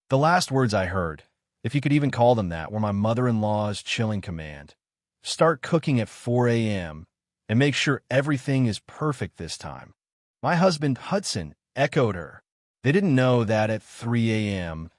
The last words I heard, if you could even call them that, were my mother-in-law's chilling command. Start cooking at 4 a.m. and make sure everything is perfect this time. My husband, Hudson, echoed her. They didn't know that at 3 a.m.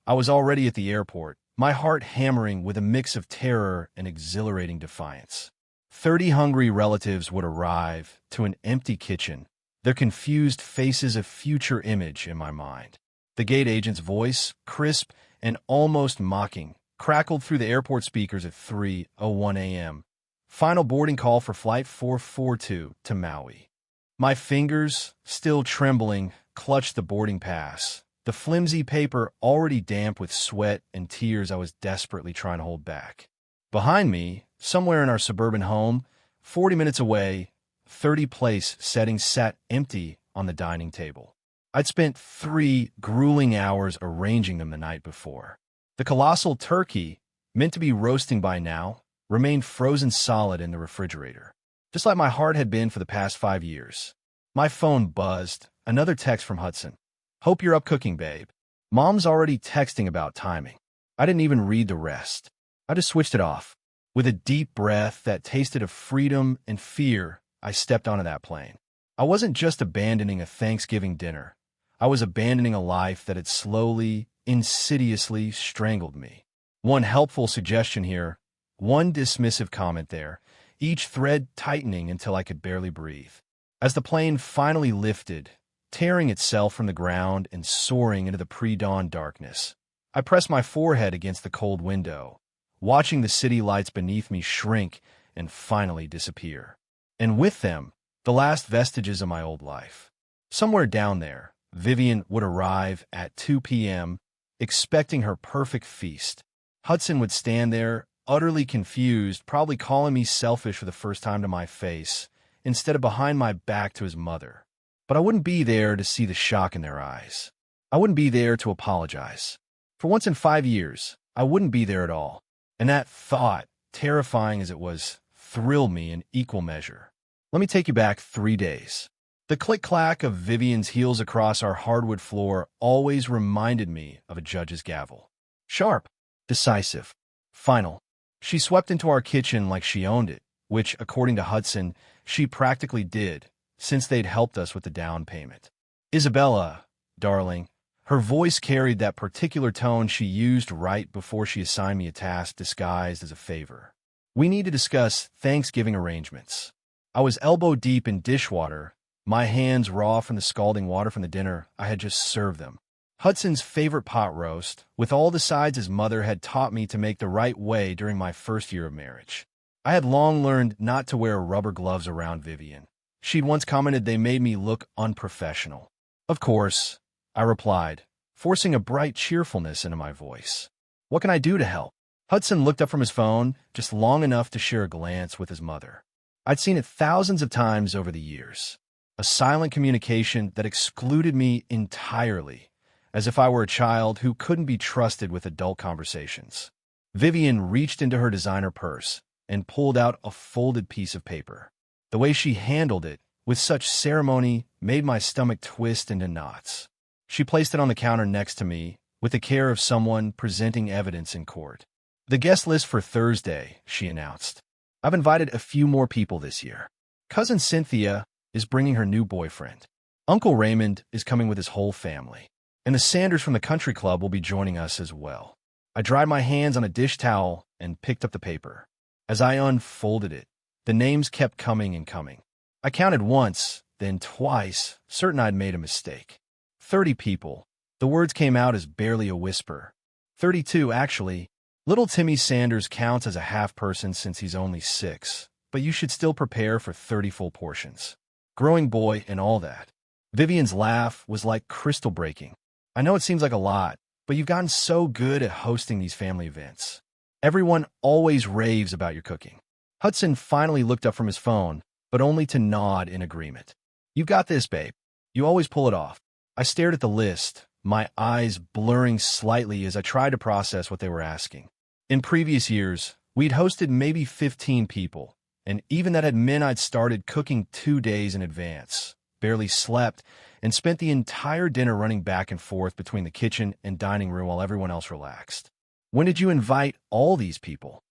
I was already at the airport, my heart hammering with a mix of terror and exhilarating defiance. 30 hungry relatives would arrive to an empty kitchen, their confused faces a future image in my mind. The gate agent's voice, crisp and almost mocking, crackled through the airport speakers at 3:01 a.m. Final boarding call for Flight 442 to Maui. My fingers, still trembling, clutched the boarding pass, the flimsy paper already damp with sweat and tears I was desperately trying to hold back. Behind me, somewhere in our suburban home, 40 minutes away, 30-place settings sat empty on the dining table. I'd spent 3 grueling hours arranging them the night before. The colossal turkey, meant to be roasting by now, remained frozen solid in the refrigerator, just like my heart had been for the past 5 years. My phone buzzed, another text from Hudson. Hope you're up cooking, babe. Mom's already texting about timing. I didn't even read the rest. I just switched it off. With a deep breath that tasted of freedom and fear, I stepped onto that plane. I wasn't just abandoning a Thanksgiving dinner. I was abandoning a life that had slowly, insidiously strangled me. One helpful suggestion here, one dismissive comment there, each thread tightening until I could barely breathe. As the plane finally lifted, tearing itself from the ground and soaring into the pre-dawn darkness, I pressed my forehead against the cold window, watching the city lights beneath me shrink and finally disappear. And with them, the last vestiges of my old life. Somewhere down there, Vivian would arrive at 2 p.m., expecting her perfect feast. Hudson would stand there, utterly confused, probably calling me selfish for the first time to my face, instead of behind my back to his mother. But I wouldn't be there to see the shock in their eyes. I wouldn't be there to apologize. For once in 5 years, I wouldn't be there at all. And that thought, terrifying as it was, thrilled me in equal measure. Let me take you back 3 days. The click-clack of Vivian's heels across our hardwood floor always reminded me of a judge's gavel. Sharp, decisive, final. She swept into our kitchen like she owned it, which, according to Hudson, she practically did, since they'd helped us with the down payment. Isabella, darling, her voice carried that particular tone she used right before she assigned me a task disguised as a favor. We need to discuss Thanksgiving arrangements. I was elbow-deep in dishwater, my hands raw from the scalding water from the dinner I had just served them. Hudson's favorite pot roast, with all the sides his mother had taught me to make the right way during my first year of marriage. I had long learned not to wear rubber gloves around Vivian. She'd once commented they made me look unprofessional. Of course, I replied, forcing a bright cheerfulness into my voice. What can I do to help? Hudson looked up from his phone, just long enough to share a glance with his mother. I'd seen it thousands of times over the years. A silent communication that excluded me entirely, as if I were a child who couldn't be trusted with adult conversations. Vivian reached into her designer purse and pulled out a folded piece of paper. The way she handled it, with such ceremony, made my stomach twist into knots. She placed it on the counter next to me, with the care of someone presenting evidence in court. The guest list for Thursday, she announced. I've invited a few more people this year. Cousin Cynthia is bringing her new boyfriend. Uncle Raymond is coming with his whole family. And the Sanders from the country club will be joining us as well. I dried my hands on a dish towel and picked up the paper. As I unfolded it, the names kept coming and coming. I counted once, then twice, certain I'd made a mistake. 30 people. The words came out as barely a whisper. 32, actually. Little Timmy Sanders counts as a half-person since he's only 6, but you should still prepare for 30 full portions. Growing boy and all that. Vivian's laugh was like crystal breaking. I know it seems like a lot, but you've gotten so good at hosting these family events. Everyone always raves about your cooking. Hudson finally looked up from his phone, but only to nod in agreement. You've got this, babe. You always pull it off. I stared at the list, my eyes blurring slightly as I tried to process what they were asking. In previous years, we'd hosted maybe 15 people, and even that had meant I'd started cooking 2 days in advance, barely slept, and spent the entire dinner running back and forth between the kitchen and dining room while everyone else relaxed. "When did you invite all these people?"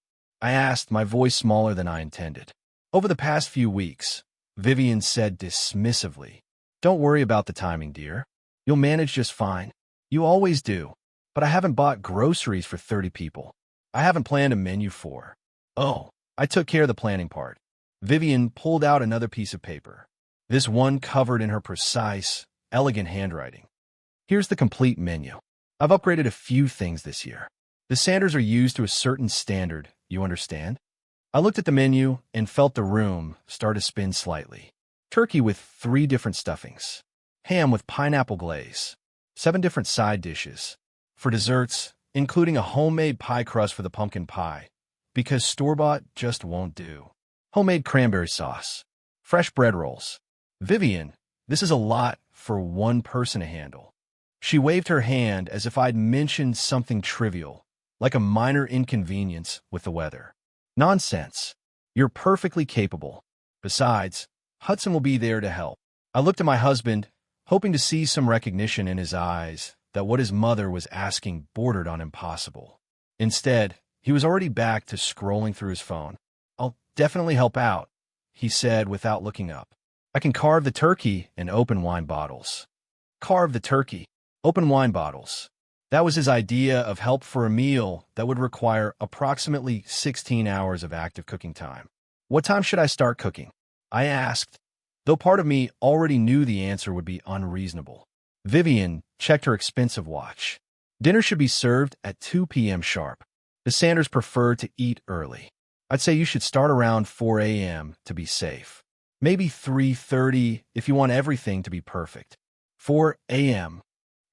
I asked, my voice smaller than I intended. "Over the past few weeks," Vivian said dismissively. "Don't worry about the timing, dear. You'll manage just fine. You always do. But I haven't bought groceries for 30 people. I haven't planned a menu for." "Oh, I took care of the planning part." Vivian pulled out another piece of paper, this one covered in her precise, elegant handwriting. "Here's the complete menu. I've upgraded a few things this year. The Sanders are used to a certain standard, you understand?" I looked at the menu and felt the room start to spin slightly. Turkey with 3 different stuffings. Ham with pineapple glaze. 7 different side dishes. For desserts, including a homemade pie crust for the pumpkin pie, because store-bought just won't do. Homemade cranberry sauce. Fresh bread rolls. "Vivian, this is a lot for one person to handle." She waved her hand as if I'd mentioned something trivial, like a minor inconvenience with the weather. "Nonsense. You're perfectly capable. Besides, Hudson will be there to help." I looked at my husband, hoping to see some recognition in his eyes that what his mother was asking bordered on impossible. Instead, he was already back to scrolling through his phone. "I'll definitely help out," he said without looking up. "I can carve the turkey and open wine bottles." Carve the turkey, open wine bottles. That was his idea of help for a meal that would require approximately 16 hours of active cooking time. "What time should I start cooking?" I asked, though part of me already knew the answer would be unreasonable. Vivian checked her expensive watch. "Dinner should be served at 2 p.m. sharp. The Sanders prefer to eat early. I'd say you should start around 4 a.m. to be safe. Maybe 3:30 if you want everything to be perfect." 4 a.m.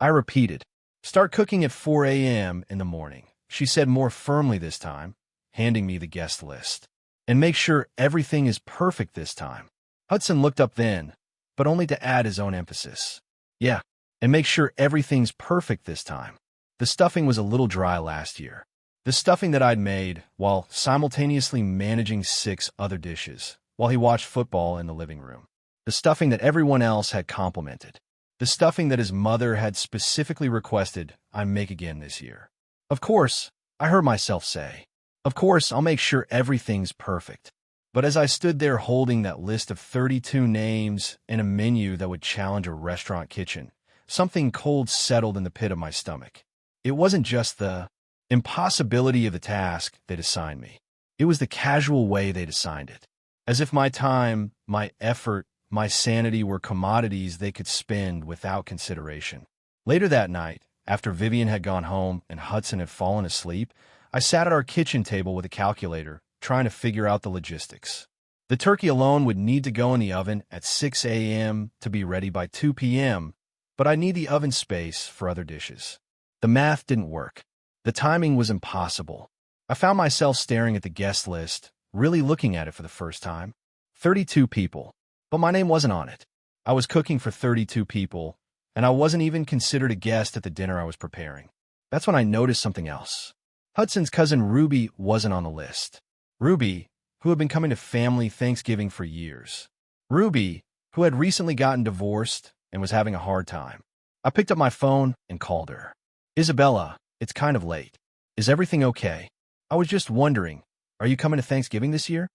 I repeated. "Start cooking at 4 a.m. in the morning," she said more firmly this time, handing me the guest list. "And make sure everything is perfect this time." Hudson looked up then, but only to add his own emphasis. "Yeah, and make sure everything's perfect this time." The stuffing was a little dry last year. The stuffing that I'd made while simultaneously managing 6 other dishes while he watched football in the living room. The stuffing that everyone else had complimented. The stuffing that his mother had specifically requested I make again this year. "Of course," I heard myself say. "Of course, I'll make sure everything's perfect." But as I stood there holding that list of 32 names and a menu that would challenge a restaurant kitchen, something cold settled in the pit of my stomach. It wasn't just the impossibility of the task they'd assigned me. It was the casual way they'd assigned it. As if my time, my effort, my sanity were commodities they could spend without consideration. Later that night, after Vivian had gone home and Hudson had fallen asleep, I sat at our kitchen table with a calculator, trying to figure out the logistics. The turkey alone would need to go in the oven at 6 a.m. to be ready by 2 p.m., but I need the oven space for other dishes. The math didn't work. The timing was impossible. I found myself staring at the guest list, really looking at it for the first time. 32 people. But my name wasn't on it. I was cooking for 32 people, and I wasn't even considered a guest at the dinner I was preparing. That's when I noticed something else. Hudson's cousin Ruby wasn't on the list. Ruby, who had been coming to family Thanksgiving for years. Ruby, who had recently gotten divorced and was having a hard time. I picked up my phone and called her. "Isabella, it's kind of late. Is everything okay? I was just wondering, are you coming to Thanksgiving this year?"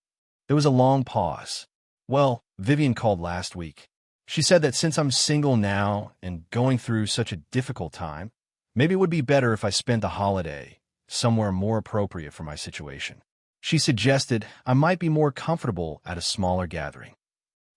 There was a long pause. "Well, Vivian called last week. She said that since I'm single now and going through such a difficult time, maybe it would be better if I spent the holiday somewhere more appropriate for my situation. She suggested I might be more comfortable at a smaller gathering."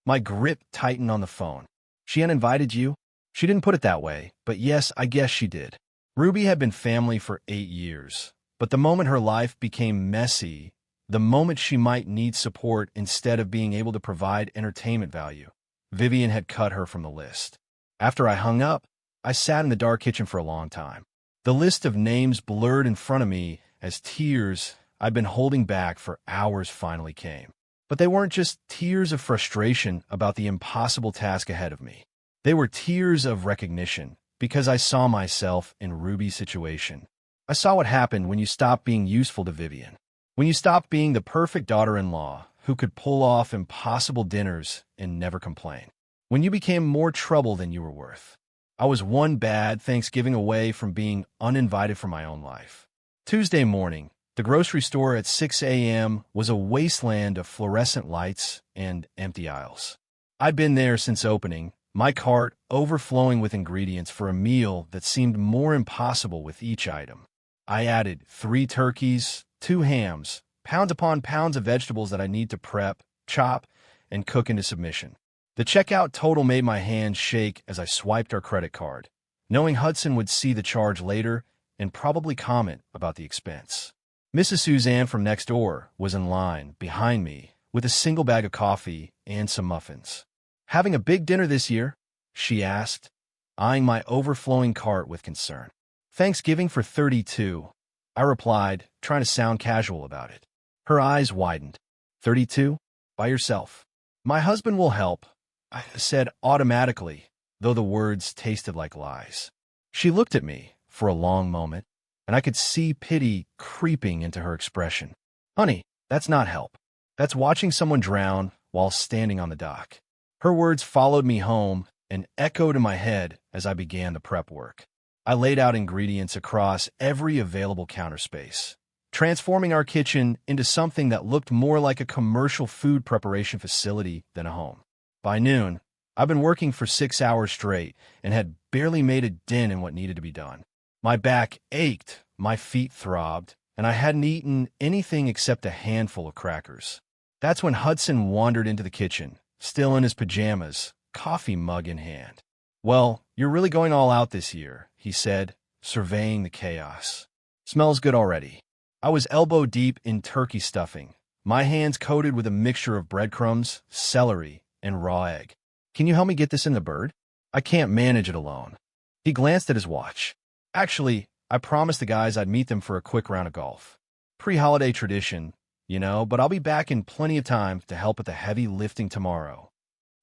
My grip tightened on the phone. "She uninvited you?" She didn't put it that way, but yes, I guess she did. Ruby had been family for 8 years, but the moment her life became messy, the moment she might need support instead of being able to provide entertainment value, Vivian had cut her from the list. After I hung up, I sat in the dark kitchen for a long time. The list of names blurred in front of me as tears I'd been holding back for hours finally came. But they weren't just tears of frustration about the impossible task ahead of me. They were tears of recognition, because I saw myself in Ruby's situation. I saw what happened when you stopped being useful to Vivian. When you stopped being the perfect daughter-in-law who could pull off impossible dinners and never complain. When you became more trouble than you were worth. I was one bad Thanksgiving away from being uninvited from my own life. Tuesday morning, the grocery store at 6 a.m. was a wasteland of fluorescent lights and empty aisles. I'd been there since opening, my cart overflowing with ingredients for a meal that seemed more impossible with each item. I added 3 turkeys, 2 hams, pounds upon pounds of vegetables that I need to prep, chop, and cook into submission. The checkout total made my hands shake as I swiped our credit card, knowing Hudson would see the charge later and probably comment about the expense. Mrs. Suzanne from next door was in line behind me with a single bag of coffee and some muffins. "Having a big dinner this year?" she asked, eyeing my overflowing cart with concern. "Thanksgiving for 32, I replied, trying to sound casual about it. Her eyes widened. 32? By yourself? My husband will help, I said automatically, though the words tasted like lies. She looked at me for a long moment, and I could see pity creeping into her expression. "Honey, that's not help. That's watching someone drown while standing on the dock." Her words followed me home and echoed in my head as I began the prep work. I laid out ingredients across every available counter space, transforming our kitchen into something that looked more like a commercial food preparation facility than a home. By noon, I'd been working for 6 hours straight and had barely made a dent in what needed to be done. My back ached, my feet throbbed, and I hadn't eaten anything except a handful of crackers. That's when Hudson wandered into the kitchen, still in his pajamas, coffee mug in hand. "Well, you're really going all out this year," he said, surveying the chaos. "Smells good already." I was elbow deep in turkey stuffing, my hands coated with a mixture of breadcrumbs, celery, and raw egg. "Can you help me get this in the bird? I can't manage it alone." He glanced at his watch. "Actually, I promised the guys I'd meet them for a quick round of golf. Pre-holiday tradition, but I'll be back in plenty of time to help with the heavy lifting tomorrow."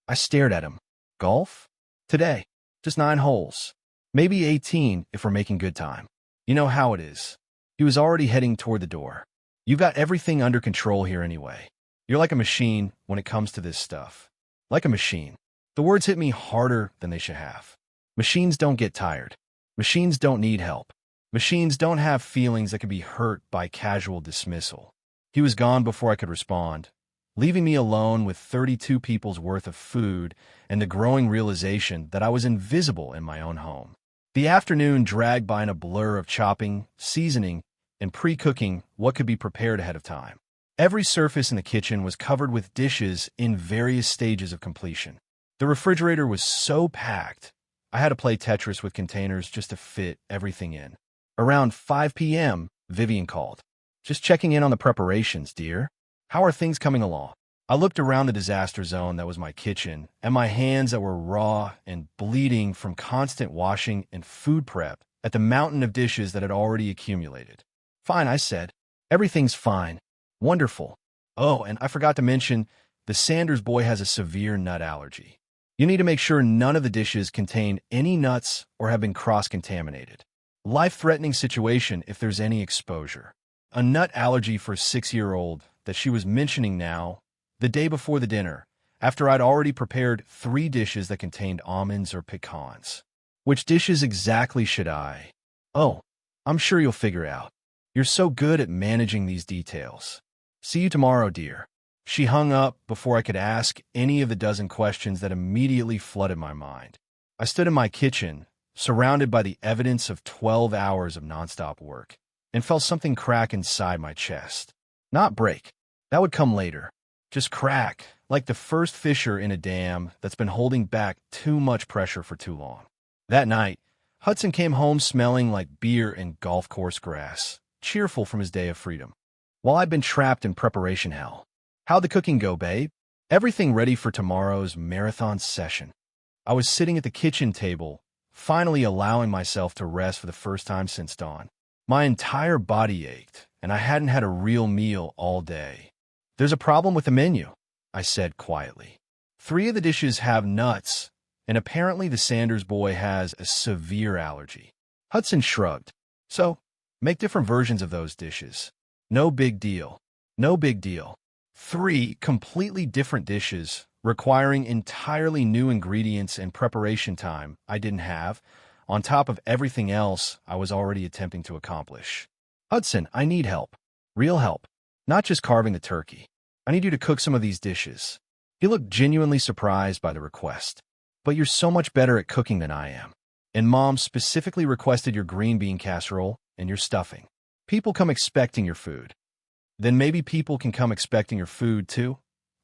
I stared at him. "Golf? Today? Just 9 holes. Maybe 18 if we're making good time. You know how it is." He was already heading toward the door. "You've got everything under control here anyway. You're like a machine when it comes to this stuff." Like a machine. The words hit me harder than they should have. Machines don't get tired. Machines don't need help. Machines don't have feelings that can be hurt by casual dismissal. He was gone before I could respond, leaving me alone with 32 people's worth of food and the growing realization that I was invisible in my own home. The afternoon dragged by in a blur of chopping, seasoning, and pre-cooking what could be prepared ahead of time. Every surface in the kitchen was covered with dishes in various stages of completion. The refrigerator was so packed, I had to play Tetris with containers just to fit everything in. Around 5 p.m., Vivian called. "Just checking in on the preparations, dear. How are things coming along?" I looked around the disaster zone that was my kitchen, and my hands that were raw and bleeding from constant washing and food prep at the mountain of dishes that had already accumulated. "Fine," I said. "Everything's fine. Wonderful. Oh, and I forgot to mention, the Sanders boy has a severe nut allergy. You need to make sure none of the dishes contain any nuts or have been cross-contaminated. Life-threatening situation if there's any exposure." A nut allergy for a 6-year-old that she was mentioning now, the day before the dinner, after I'd already prepared 3 dishes that contained almonds or pecans. Which dishes exactly should I? "Oh, I'm sure you'll figure out. You're so good at managing these details. See you tomorrow, dear." She hung up before I could ask any of the dozen questions that immediately flooded my mind. I stood in my kitchen, surrounded by the evidence of 12 hours of nonstop work, and felt something crack inside my chest. Not break. That would come later. Just crack, like the first fissure in a dam that's been holding back too much pressure for too long. That night, Hudson came home smelling like beer and golf course grass, cheerful from his day of freedom. While I'd been trapped in preparation hell. "How'd the cooking go, babe?" "Everything ready for tomorrow's marathon session." I was sitting at the kitchen table, finally allowing myself to rest for the first time since dawn. My entire body ached, and I hadn't had a real meal all day. "There's a problem with the menu," I said quietly. 3 of the dishes have nuts, and apparently the Sanders boy has a severe allergy. Hudson shrugged. "So, make different versions of those dishes. No big deal. No big deal." 3 completely different dishes requiring entirely new ingredients and preparation time I didn't have, on top of everything else I was already attempting to accomplish. Hudson, I need help. Real help. Not just carving the turkey. I need you to cook some of these dishes. He looked genuinely surprised by the request. But you're so much better at cooking than I am. And Mom specifically requested your green bean casserole and your stuffing. People come expecting your food. Then maybe people can come expecting your food too?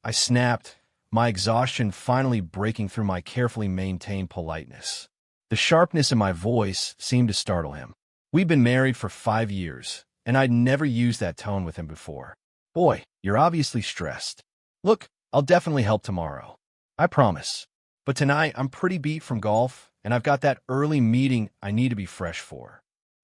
I snapped, my exhaustion finally breaking through my carefully maintained politeness. The sharpness in my voice seemed to startle him. We'd been married for 5 years, and I'd never used that tone with him before. Boy, you're obviously stressed. Look, I'll definitely help tomorrow. I promise. But tonight, I'm pretty beat from golf, and I've got that early meeting I need to be fresh for.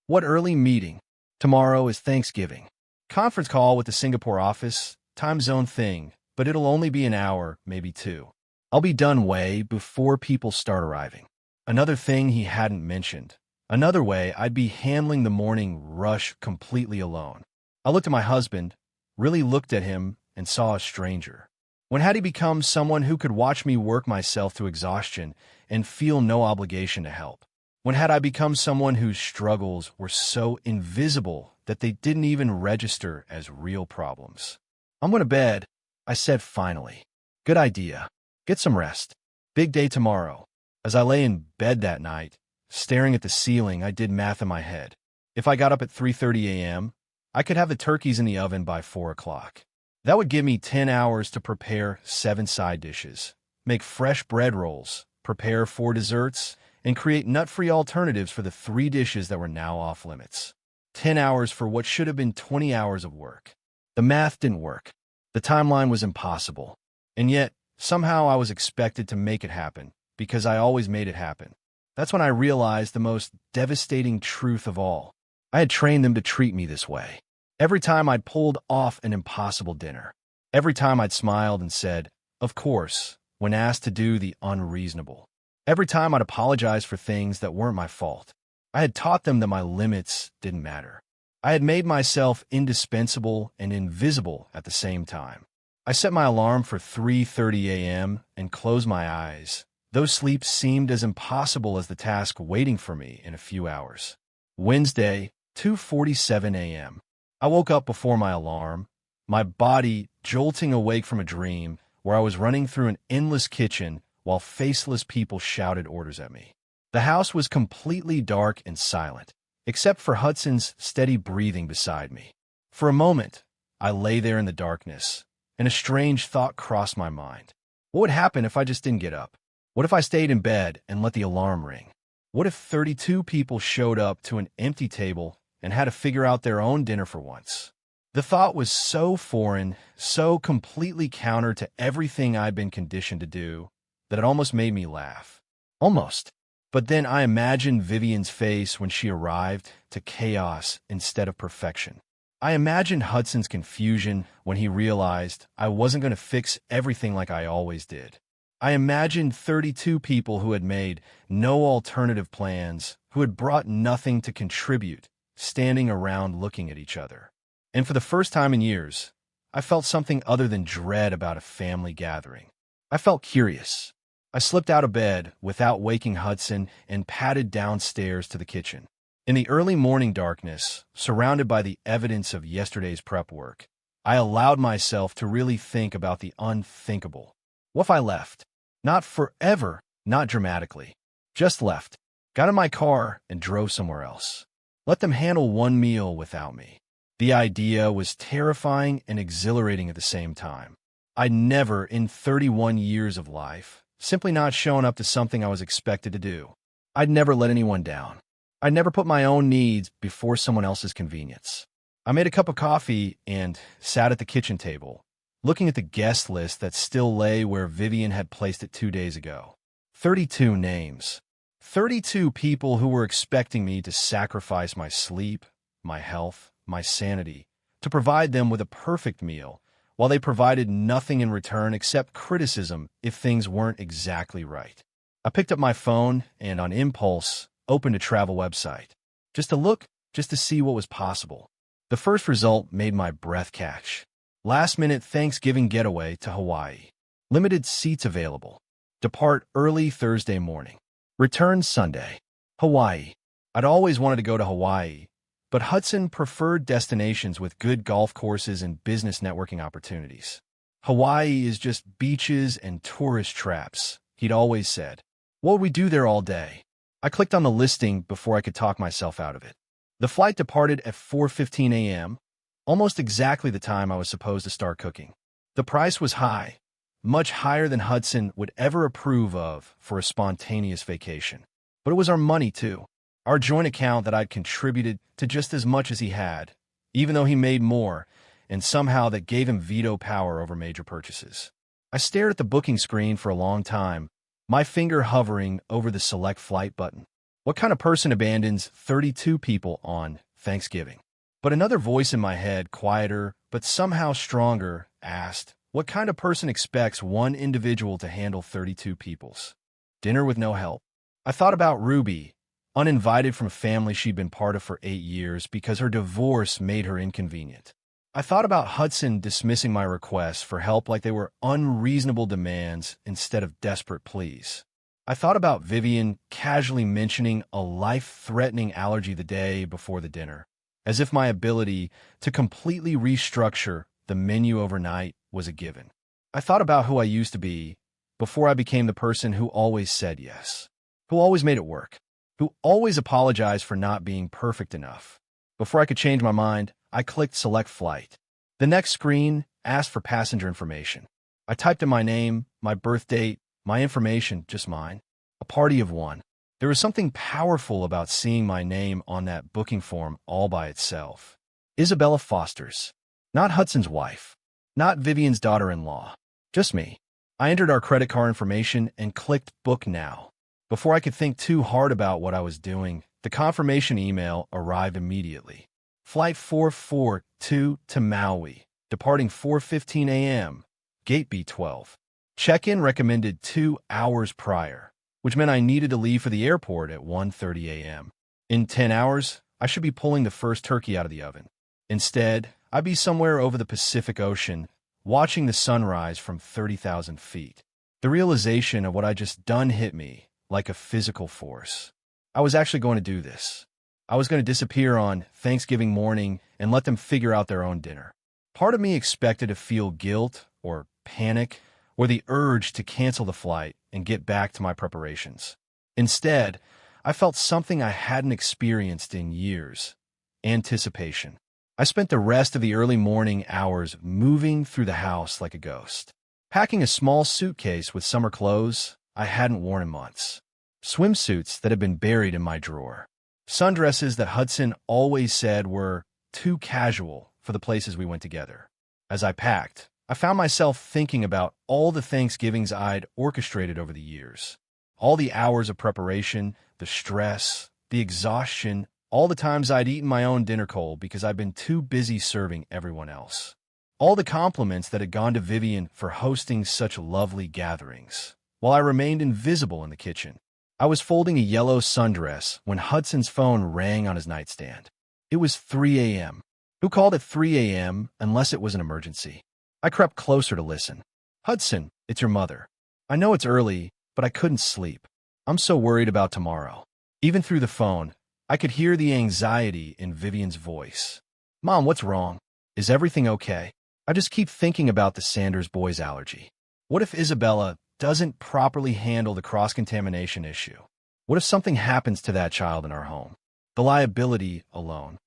What early meeting? Tomorrow is Thanksgiving. Conference call with the Singapore office, time zone thing, but it'll only be an hour, maybe 2. I'll be done way before people start arriving. Another thing he hadn't mentioned. Another way I'd be handling the morning rush completely alone. I looked at my husband, really looked at him, and saw a stranger. When had he become someone who could watch me work myself to exhaustion and feel no obligation to help? When had I become someone whose struggles were so invisible that they didn't even register as real problems? I'm going to bed, I said finally. Good idea. Get some rest. Big day tomorrow. As I lay in bed that night, staring at the ceiling, I did math in my head. If I got up at 3:30 a.m., I could have the turkeys in the oven by 4 o'clock. That would give me 10 hours to prepare 7 side dishes, make fresh bread rolls, prepare 4 desserts, and create nut-free alternatives for the 3 dishes that were now off limits. 10 hours for what should have been 20 hours of work. The math didn't work. The timeline was impossible. And yet, somehow I was expected to make it happen, because I always made it happen. That's when I realized the most devastating truth of all. I had trained them to treat me this way. Every time I'd pulled off an impossible dinner. Every time I'd smiled and said, of course, when asked to do the unreasonable. Every time I'd apologized for things that weren't my fault. I had taught them that my limits didn't matter. I had made myself indispensable and invisible at the same time. I set my alarm for 3:30 a.m. and closed my eyes. Those sleeps seemed as impossible as the task waiting for me in a few hours. Wednesday, 2:47 a.m. I woke up before my alarm, my body jolting awake from a dream where I was running through an endless kitchen while faceless people shouted orders at me. The house was completely dark and silent, except for Hudson's steady breathing beside me. For a moment, I lay there in the darkness, and a strange thought crossed my mind. What would happen if I just didn't get up? What if I stayed in bed and let the alarm ring? What if 32 people showed up to an empty table and had to figure out their own dinner for once? The thought was so foreign, so completely counter to everything I'd been conditioned to do, that it almost made me laugh. Almost. But then I imagined Vivian's face when she arrived to chaos instead of perfection. I imagined Hudson's confusion when he realized I wasn't going to fix everything like I always did. I imagined 32 people who had made no alternative plans, who had brought nothing to contribute, standing around looking at each other. And for the first time in years, I felt something other than dread about a family gathering. I felt curious. I slipped out of bed without waking Hudson and padded downstairs to the kitchen. In the early morning darkness, surrounded by the evidence of yesterday's prep work, I allowed myself to really think about the unthinkable. What if I left? Not forever, not dramatically. Just left. Got in my car and drove somewhere else. Let them handle one meal without me. The idea was terrifying and exhilarating at the same time. I'd never, in 31 years of life, simply not shown up to something I was expected to do. I'd never let anyone down. I'd never put my own needs before someone else's convenience. I made a cup of coffee and sat at the kitchen table, looking at the guest list that still lay where Vivian had placed it 2 days ago. 32 names. 32 people who were expecting me to sacrifice my sleep, my health, my sanity, to provide them with a perfect meal, while they provided nothing in return except criticism if things weren't exactly right. I picked up my phone and, on impulse, opened a travel website. Just to look, just to see what was possible. The first result made my breath catch. Last-minute Thanksgiving getaway to Hawaii. Limited seats available. Depart early Thursday morning. Return Sunday. Hawaii. I'd always wanted to go to Hawaii, but Hudson preferred destinations with good golf courses and business networking opportunities. Hawaii is just beaches and tourist traps, he'd always said. What would we do there all day? I clicked on the listing before I could talk myself out of it. The flight departed at 4:15 a.m., almost exactly the time I was supposed to start cooking. The price was high, much higher than Hudson would ever approve of for a spontaneous vacation. But it was our money, too. Our joint account that I'd contributed to just as much as he had, even though he made more, and somehow that gave him veto power over major purchases. I stared at the booking screen for a long time, my finger hovering over the select flight button. What kind of person abandons 32 people on Thanksgiving? But another voice in my head, quieter but somehow stronger, asked, what kind of person expects one individual to handle 32 peoples? Dinner with no help. I thought about Ruby, uninvited from a family she'd been part of for 8 years because her divorce made her inconvenient. I thought about Hudson dismissing my requests for help like they were unreasonable demands instead of desperate pleas. I thought about Vivian casually mentioning a life-threatening allergy the day before the dinner, as if my ability to completely restructure the menu overnight was a given. I thought about who I used to be before I became the person who always said yes, who always made it work, who always apologized for not being perfect enough. Before I could change my mind, I clicked Select Flight. The next screen asked for passenger information. I typed in my name, my birth date, my information, just mine. A party of one. There was something powerful about seeing my name on that booking form all by itself. Isabella Foster's. Not Hudson's wife. Not Vivian's daughter-in-law. Just me. I entered our credit card information and clicked Book Now. Before I could think too hard about what I was doing, the confirmation email arrived immediately. Flight 442 to Maui, departing 4:15 a.m., Gate B12. Check-in recommended 2 hours prior, which meant I needed to leave for the airport at 1:30 a.m. In 10 hours, I should be pulling the first turkey out of the oven. Instead, I'd be somewhere over the Pacific Ocean, watching the sunrise from 30,000 feet. The realization of what I'd just done hit me like a physical force. I was actually going to do this. I was going to disappear on Thanksgiving morning and let them figure out their own dinner. Part of me expected to feel guilt or panic or the urge to cancel the flight and get back to my preparations. Instead, I felt something I hadn't experienced in years: anticipation. I spent the rest of the early morning hours moving through the house like a ghost, packing a small suitcase with summer clothes I hadn't worn in months, swimsuits that had been buried in my drawer, sundresses that Hudson always said were too casual for the places we went together. As I packed, I found myself thinking about all the Thanksgivings I'd orchestrated over the years, all the hours of preparation, the stress, the exhaustion, all the times I'd eaten my own dinner cold because I'd been too busy serving everyone else, all the compliments that had gone to Vivian for hosting such lovely gatherings, while I remained invisible in the kitchen. I was folding a yellow sundress when Hudson's phone rang on his nightstand. It was 3 a.m. Who called at 3 a.m. unless it was an emergency? I crept closer to listen. Hudson, it's your mother. I know it's early, but I couldn't sleep. I'm so worried about tomorrow. Even through the phone, I could hear the anxiety in Vivian's voice. Mom, what's wrong? Is everything okay? I just keep thinking about the Sanders boys' allergy. What if Isabella doesn't properly handle the cross-contamination issue? What if something happens to that child in our home? The liability alone.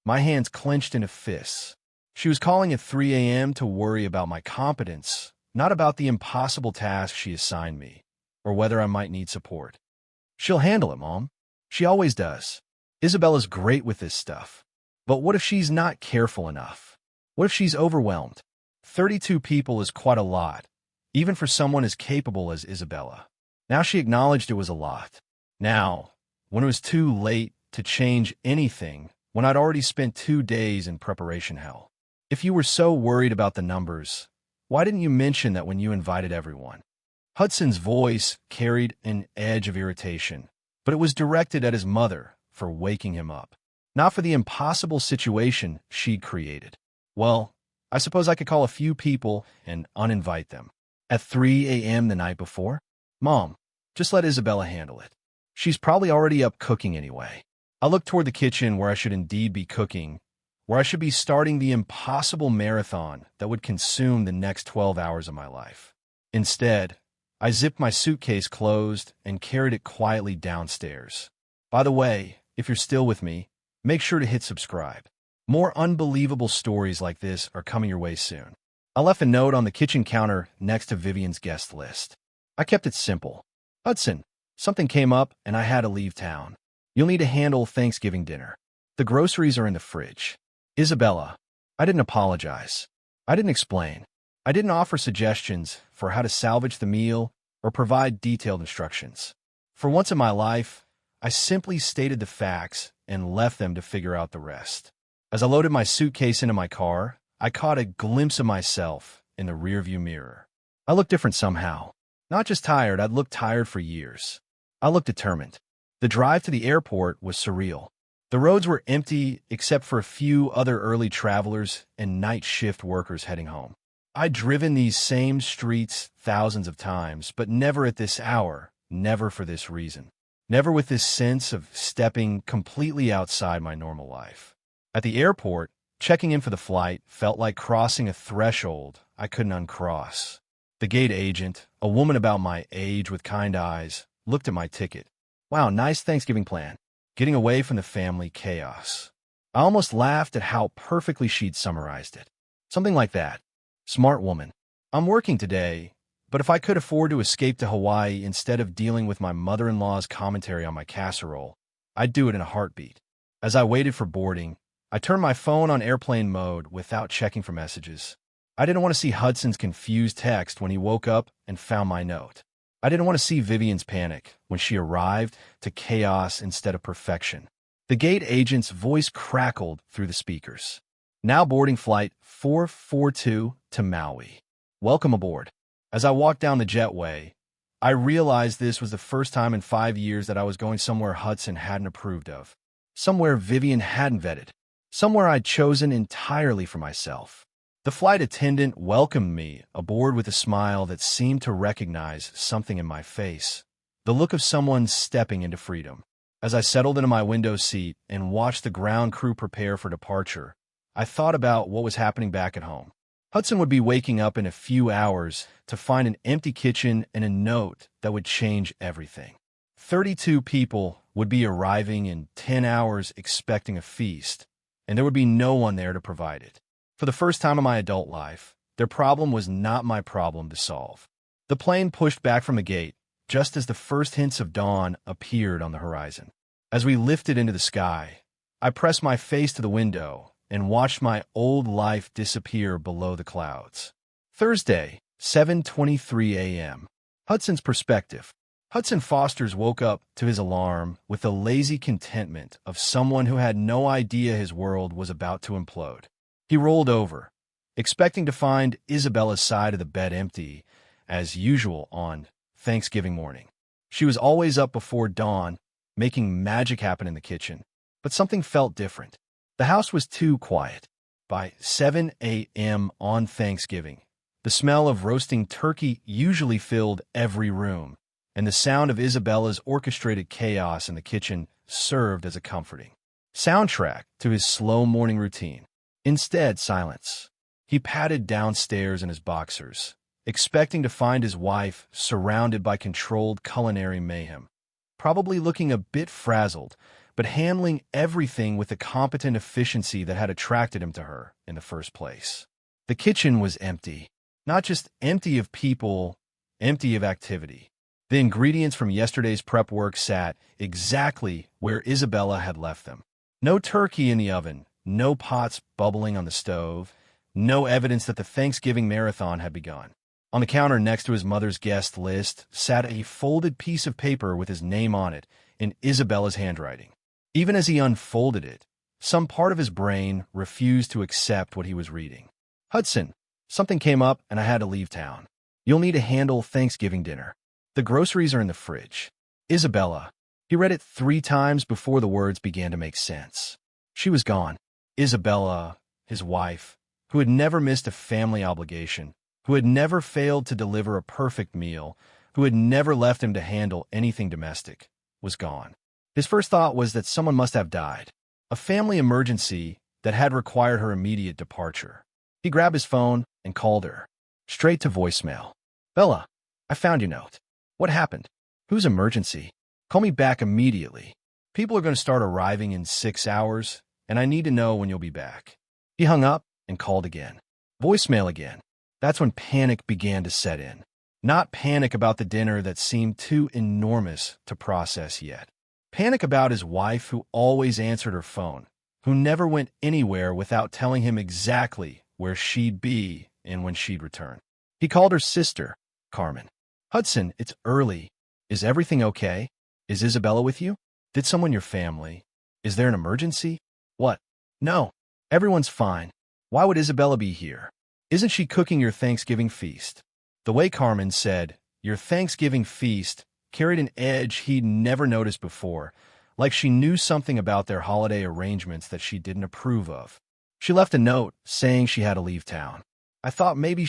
My hands clenched into fists. She was calling at 3 a.m. to worry about my competence, not about the impossible task she assigned me, or whether I might need support. She'll handle it, Mom. She always does. Isabella's great with this stuff. But what if she's not careful enough? What if she's overwhelmed? 32 people is quite a lot, even for someone as capable as Isabella. Now she acknowledged it was a lot. Now, when it was too late to change anything, when I'd already spent 2 days in preparation hell. If you were so worried about the numbers, why didn't you mention that when you invited everyone? Hudson's voice carried an edge of irritation, but it was directed at his mother for waking him up, not for the impossible situation she'd created. Well, I suppose I could call a few people and uninvite them. At 3 a.m. the night before? Mom, just let Isabella handle it. She's probably already up cooking anyway. I looked toward the kitchen where I should indeed be cooking, where I should be starting the impossible marathon that would consume the next 12 hours of my life. Instead, I zipped my suitcase closed and carried it quietly downstairs. By the way, if you're still with me, make sure to hit subscribe. More unbelievable stories like this are coming your way soon. I left a note on the kitchen counter next to Vivian's guest list. I kept it simple. Hudson, something came up and I had to leave town. You'll need to handle Thanksgiving dinner. The groceries are in the fridge. Isabella. I didn't apologize. I didn't explain. I didn't offer suggestions for how to salvage the meal or provide detailed instructions. For once in my life, I simply stated the facts and left them to figure out the rest. As I loaded my suitcase into my car, I caught a glimpse of myself in the rearview mirror. I looked different somehow. Not just tired, I'd looked tired for years. I looked determined. The drive to the airport was surreal. The roads were empty except for a few other early travelers and night shift workers heading home. I'd driven these same streets thousands of times, but never at this hour, never for this reason. Never with this sense of stepping completely outside my normal life. At the airport, checking in for the flight felt like crossing a threshold I couldn't uncross. The gate agent, a woman about my age with kind eyes, looked at my ticket. Wow, nice Thanksgiving plan. Getting away from the family chaos. I almost laughed at how perfectly she'd summarized it. Something like that. Smart woman. I'm working today, but if I could afford to escape to Hawaii instead of dealing with my mother-in-law's commentary on my casserole, I'd do it in a heartbeat. As I waited for boarding, I turned my phone on airplane mode without checking for messages. I didn't want to see Hudson's confused text when he woke up and found my note. I didn't want to see Vivian's panic when she arrived to chaos instead of perfection. The gate agent's voice crackled through the speakers. Now boarding flight 442 to Maui. Welcome aboard. As I walked down the jetway, I realized this was the first time in 5 years that I was going somewhere Hudson hadn't approved of. Somewhere Vivian hadn't vetted. Somewhere I'd chosen entirely for myself. The flight attendant welcomed me aboard with a smile that seemed to recognize something in my face. The look of someone stepping into freedom. As I settled into my window seat and watched the ground crew prepare for departure, I thought about what was happening back at home. Hudson would be waking up in a few hours to find an empty kitchen and a note that would change everything. 32 people would be arriving in 10 hours expecting a feast, and there would be no one there to provide it. For the first time in my adult life, their problem was not my problem to solve. The plane pushed back from the gate just as the first hints of dawn appeared on the horizon. As we lifted into the sky, I pressed my face to the window and watched my old life disappear below the clouds. Thursday, 7:23 a.m. Hudson's perspective. Hudson Foster's woke up to his alarm with the lazy contentment of someone who had no idea his world was about to implode. He rolled over, expecting to find Isabella's side of the bed empty, as usual on Thanksgiving morning. She was always up before dawn, making magic happen in the kitchen. But something felt different. The house was too quiet. By 7 a.m. on Thanksgiving, the smell of roasting turkey usually filled every room, and the sound of Isabella's orchestrated chaos in the kitchen served as a comforting soundtrack to his slow morning routine. Instead, silence. He padded downstairs in his boxers, expecting to find his wife surrounded by controlled culinary mayhem, probably looking a bit frazzled, but handling everything with the competent efficiency that had attracted him to her in the first place. The kitchen was empty, not just empty of people, empty of activity. The ingredients from yesterday's prep work sat exactly where Isabella had left them. No turkey in the oven, no pots bubbling on the stove, no evidence that the Thanksgiving marathon had begun. On the counter next to his mother's guest list sat a folded piece of paper with his name on it in Isabella's handwriting. Even as he unfolded it, some part of his brain refused to accept what he was reading. Hudson, something came up and I had to leave town. You'll need to handle Thanksgiving dinner. The groceries are in the fridge. Isabella. He read it 3 times before the words began to make sense. She was gone. Isabella, his wife, who had never missed a family obligation, who had never failed to deliver a perfect meal, who had never left him to handle anything domestic, was gone. His first thought was that someone must have died, a family emergency that had required her immediate departure. He grabbed his phone and called her, straight to voicemail. "Bella, I found your note. What happened? Whose emergency? Call me back immediately. People are going to start arriving in 6 hours, and I need to know when you'll be back." He hung up and called again. Voicemail again. That's when panic began to set in. Not panic about the dinner that seemed too enormous to process yet. Panic about his wife who always answered her phone, who never went anywhere without telling him exactly where she'd be and when she'd return. He called her sister, Carmen. "Hudson, it's early. Is everything okay? Is Isabella with you? Did someone in your family? Is there an emergency?" "What? No. Everyone's fine. Why would Isabella be here? Isn't she cooking your Thanksgiving feast?" The way Carmen said, "your Thanksgiving feast," carried an edge he'd never noticed before, like she knew something about their holiday arrangements that she didn't approve of. She left a note saying she had to leave town. "I thought maybe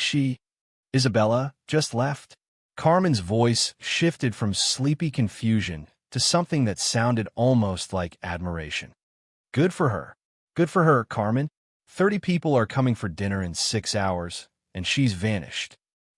Isabella, just left." Carmen's voice shifted from sleepy confusion to something that sounded almost like admiration. "Good for her. Good for her, Carmen. 30 people are coming for dinner in 6 hours, and she's vanished."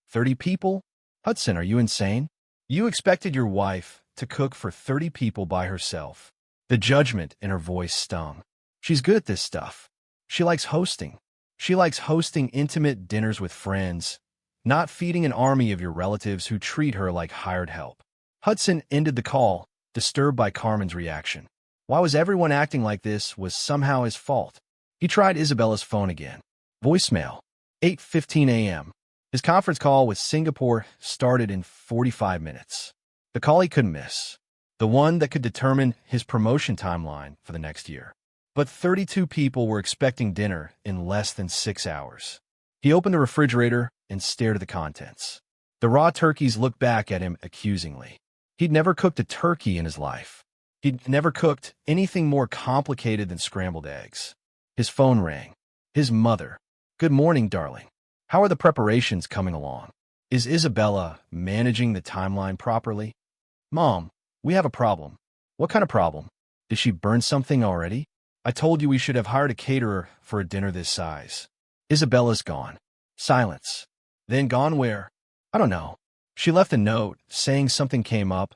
30 people? Hudson, are you insane? You expected your wife to cook for 30 people by herself. The judgment in her voice stung. She's good at this stuff. She likes hosting. She likes hosting intimate dinners with friends, not feeding an army of your relatives who treat her like hired help. Hudson ended the call, disturbed by Carmen's reaction. Why was everyone acting like this was somehow his fault? He tried Isabella's phone again. Voicemail. 8:15 a.m. His conference call with Singapore started in 45 minutes. The call he couldn't miss. The one that could determine his promotion timeline for the next year. But 32 people were expecting dinner in less than 6 hours. He opened the refrigerator and stared at the contents. The raw turkeys looked back at him accusingly. He'd never cooked a turkey in his life. He'd never cooked anything more complicated than scrambled eggs. His phone rang. His mother. "Good morning, darling. How are the preparations coming along? Is Isabella managing the timeline properly?" "Mom, we have a problem." "What kind of problem? Did she burn something already? I told you we should have hired a caterer for a dinner this size." "Isabella's gone." Silence. "Then gone where?" "I don't know. She left a note saying something came up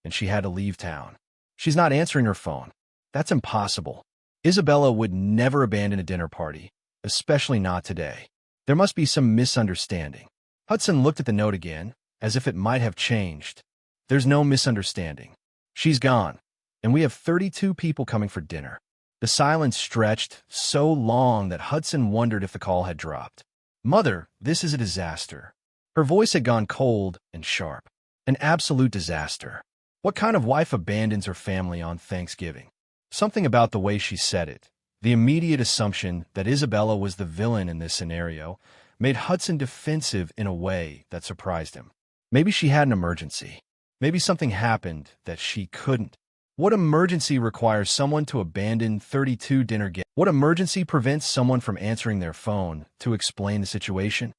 and she had to leave town. She's not answering her phone." "That's impossible. Isabella would never abandon a dinner party, especially not today. There must be some misunderstanding." Hudson looked at the note again, as if it might have changed. "There's no misunderstanding. She's gone, and we have 32 people coming for dinner." The silence stretched so long that Hudson wondered if the call had dropped. "Mother, this is a disaster." Her voice had gone cold and sharp. An absolute disaster. What kind of wife abandons her family on Thanksgiving? Something about the way she said it, the immediate assumption that Isabella was the villain in this scenario, made Hudson defensive in a way that surprised him. Maybe she had an emergency. Maybe something happened that she couldn't. What emergency requires someone to abandon 32 dinner guests? What emergency prevents someone from answering their phone to explain the situation?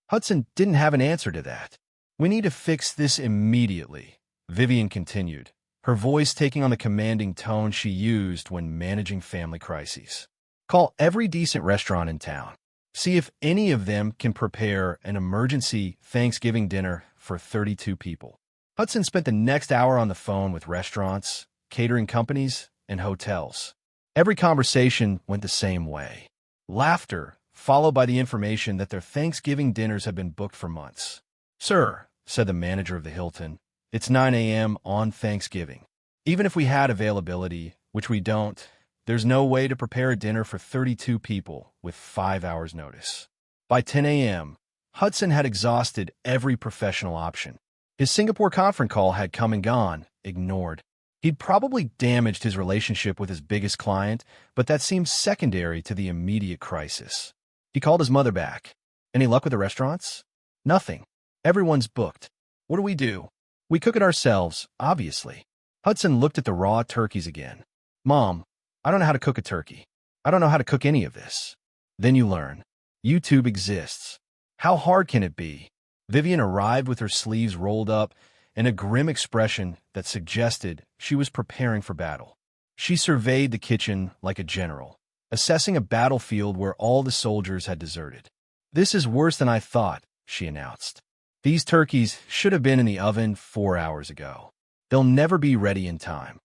Hudson didn't have an answer to that. "We need to fix this immediately," Vivian continued, her voice taking on the commanding tone she used when managing family crises. "Call every decent restaurant in town. See if any of them can prepare an emergency Thanksgiving dinner for 32 people." Hudson spent the next hour on the phone with restaurants, catering companies, and hotels. Every conversation went the same way. Laughter, followed by the information that their Thanksgiving dinners had been booked for months. "Sir," said the manager of the Hilton, "it's 9 a.m. on Thanksgiving. Even if we had availability, which we don't, there's no way to prepare a dinner for 32 people with 5 hours' notice." By 10 a.m., Hudson had exhausted every professional option. His Singapore conference call had come and gone, ignored. He'd probably damaged his relationship with his biggest client, but that seemed secondary to the immediate crisis. He called his mother back. "Any luck with the restaurants?" "Nothing. Everyone's booked." "What do we do?" "We cook it ourselves, obviously." Hudson looked at the raw turkeys again. "Mom, I don't know how to cook a turkey. I don't know how to cook any of this." "Then you learn. YouTube exists. How hard can it be? Vivian arrived with her sleeves rolled up and a grim expression that suggested she was preparing for battle. She surveyed the kitchen like a general, assessing a battlefield where all the soldiers had deserted. "This is worse than I thought," she announced. "These turkeys should have been in the oven 4 hours ago. They'll never be ready in time."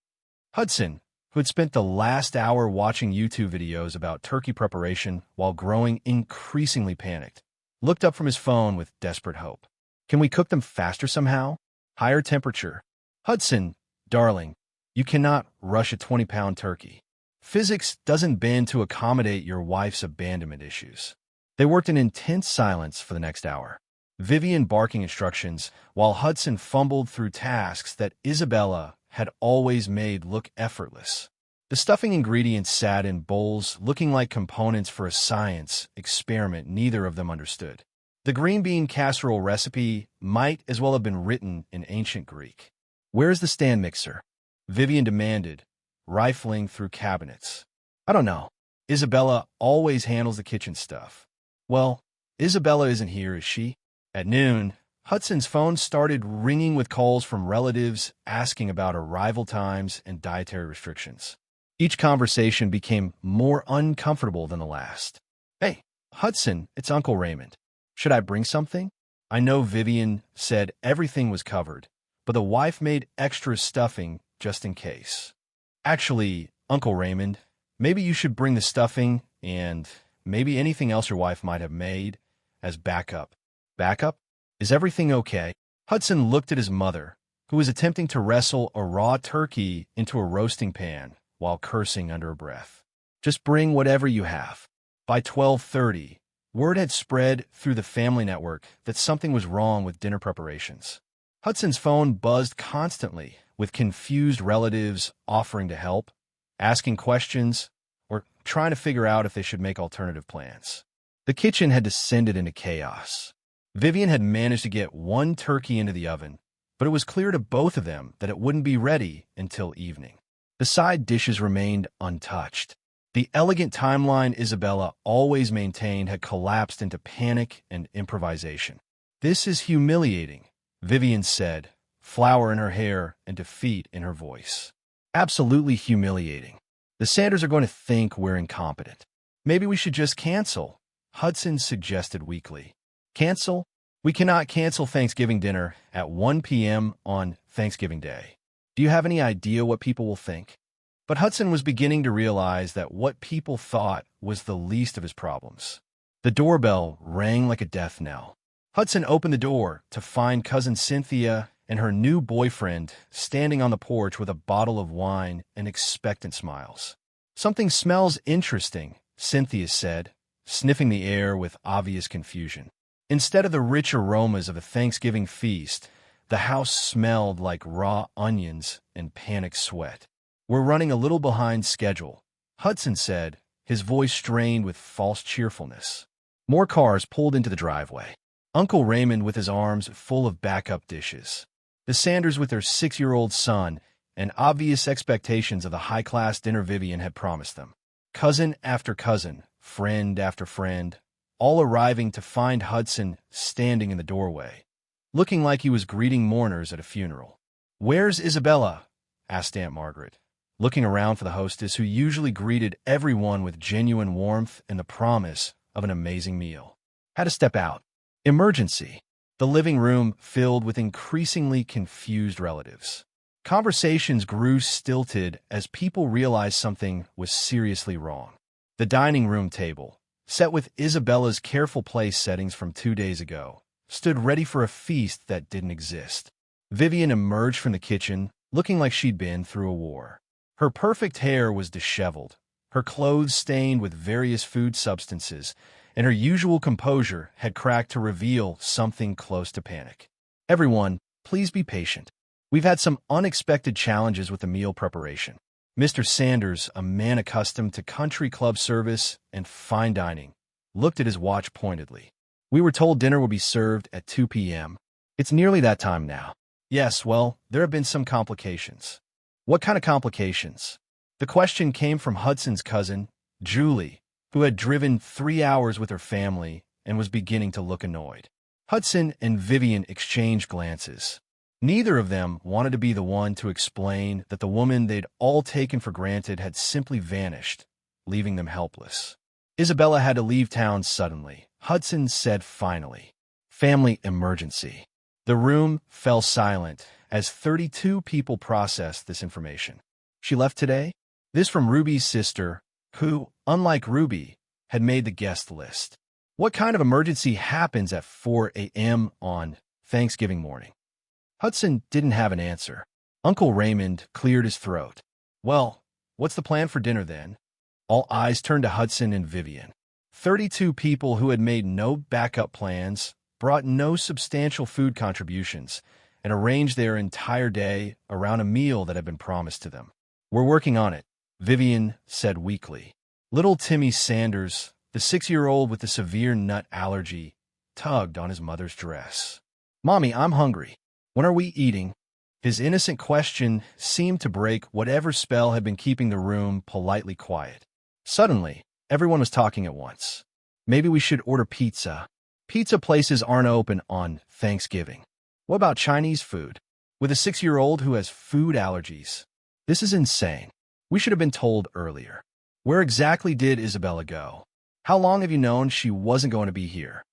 Hudson, who had spent the last hour watching YouTube videos about turkey preparation while growing increasingly panicked, looked up from his phone with desperate hope. "Can we cook them faster somehow? Higher temperature?" "Hudson, darling, you cannot rush a 20-pound turkey. Physics doesn't bend to accommodate your wife's abandonment issues." They worked in intense silence for the next hour, Vivian barking instructions while Hudson fumbled through tasks that Isabella had always made look effortless. The stuffing ingredients sat in bowls looking like components for a science experiment neither of them understood. The green bean casserole recipe might as well have been written in ancient Greek. "Where's the stand mixer?" Vivian demanded, rifling through cabinets. "I don't know. Isabella always handles the kitchen stuff." "Well, Isabella isn't here, is she?" At noon, Hudson's phone started ringing with calls from relatives asking about arrival times and dietary restrictions. Each conversation became more uncomfortable than the last. "Hey, Hudson, it's Uncle Raymond. Should I bring something?" "I know Vivian said everything was covered, but the wife made extra stuffing just in case." "Actually, Uncle Raymond, maybe you should bring the stuffing and maybe anything else your wife might have made as backup." "Backup? Is everything okay?" Hudson looked at his mother, who was attempting to wrestle a raw turkey into a roasting pan while cursing under her breath. "Just bring whatever you have." By 12:30, word had spread through the family network that something was wrong with dinner preparations. Hudson's phone buzzed constantly, with confused relatives offering to help, asking questions, or trying to figure out if they should make alternative plans. The kitchen had descended into chaos. Vivian had managed to get one turkey into the oven, but it was clear to both of them that it wouldn't be ready until evening. The side dishes remained untouched. The elegant timeline Isabella always maintained had collapsed into panic and improvisation. "This is humiliating," Vivian said, flour in her hair and defeat in her voice. "Absolutely humiliating. The Sanders are going to think we're incompetent." "Maybe we should just cancel," Hudson suggested weakly. "Cancel? We cannot cancel Thanksgiving dinner at 1 p.m. on Thanksgiving Day. Do you have any idea what people will think?" But Hudson was beginning to realize that what people thought was the least of his problems. The doorbell rang like a death knell. Hudson opened the door to find Cousin Cynthia and her new boyfriend standing on the porch with a bottle of wine and expectant smiles. "Something smells interesting," Cynthia said, sniffing the air with obvious confusion. Instead of the rich aromas of a Thanksgiving feast, the house smelled like raw onions and panic sweat. "We're running a little behind schedule," Hudson said, his voice strained with false cheerfulness. More cars pulled into the driveway. Uncle Raymond with his arms full of backup dishes. The Sanders with their 6-year-old son and obvious expectations of the high-class dinner Vivian had promised them. Cousin after cousin, friend after friend, all arriving to find Hudson standing in the doorway, looking like he was greeting mourners at a funeral. "Where's Isabella?" asked Aunt Margaret, looking around for the hostess who usually greeted everyone with genuine warmth and the promise of an amazing meal. "Had to step out. Emergency." The living room filled with increasingly confused relatives. Conversations grew stilted as people realized something was seriously wrong. The dining room table, set with Isabella's careful place settings from 2 days ago, stood ready for a feast that didn't exist. Vivian emerged from the kitchen, looking like she'd been through a war. Her perfect hair was disheveled, her clothes stained with various food substances, and her usual composure had cracked to reveal something close to panic. "Everyone, please be patient. We've had some unexpected challenges with the meal preparation." Mr. Sanders, a man accustomed to country club service and fine dining, looked at his watch pointedly. "We were told dinner would be served at 2 p.m. It's nearly that time now." "Yes, well, there have been some complications." "What kind of complications?" The question came from Hudson's cousin, Julie, who had driven 3 hours with her family and was beginning to look annoyed. Hudson and Vivian exchanged glances. Neither of them wanted to be the one to explain that the woman they'd all taken for granted had simply vanished, leaving them helpless. Isabella had to leave town suddenly, Hudson said finally. Family emergency. The room fell silent as 32 people processed this information. She left today? This from Ruby's sister, who, unlike Ruby, had made the guest list. What kind of emergency happens at 4 a.m. on Thanksgiving morning? Hudson didn't have an answer. Uncle Raymond cleared his throat. Well, what's the plan for dinner then? All eyes turned to Hudson and Vivian. 32 people who had made no backup plans, brought no substantial food contributions, and arranged their entire day around a meal that had been promised to them. We're working on it, Vivian said weakly. Little Timmy Sanders, the 6-year-old with the severe nut allergy, tugged on his mother's dress. Mommy, I'm hungry. When are we eating? His innocent question seemed to break whatever spell had been keeping the room politely quiet. Suddenly, everyone was talking at once. Maybe we should order pizza. Pizza places aren't open on Thanksgiving. What about Chinese food? With a 6-year-old who has food allergies. This is insane. We should have been told earlier. Where exactly did Isabella go? How long have you known she wasn't going to be here?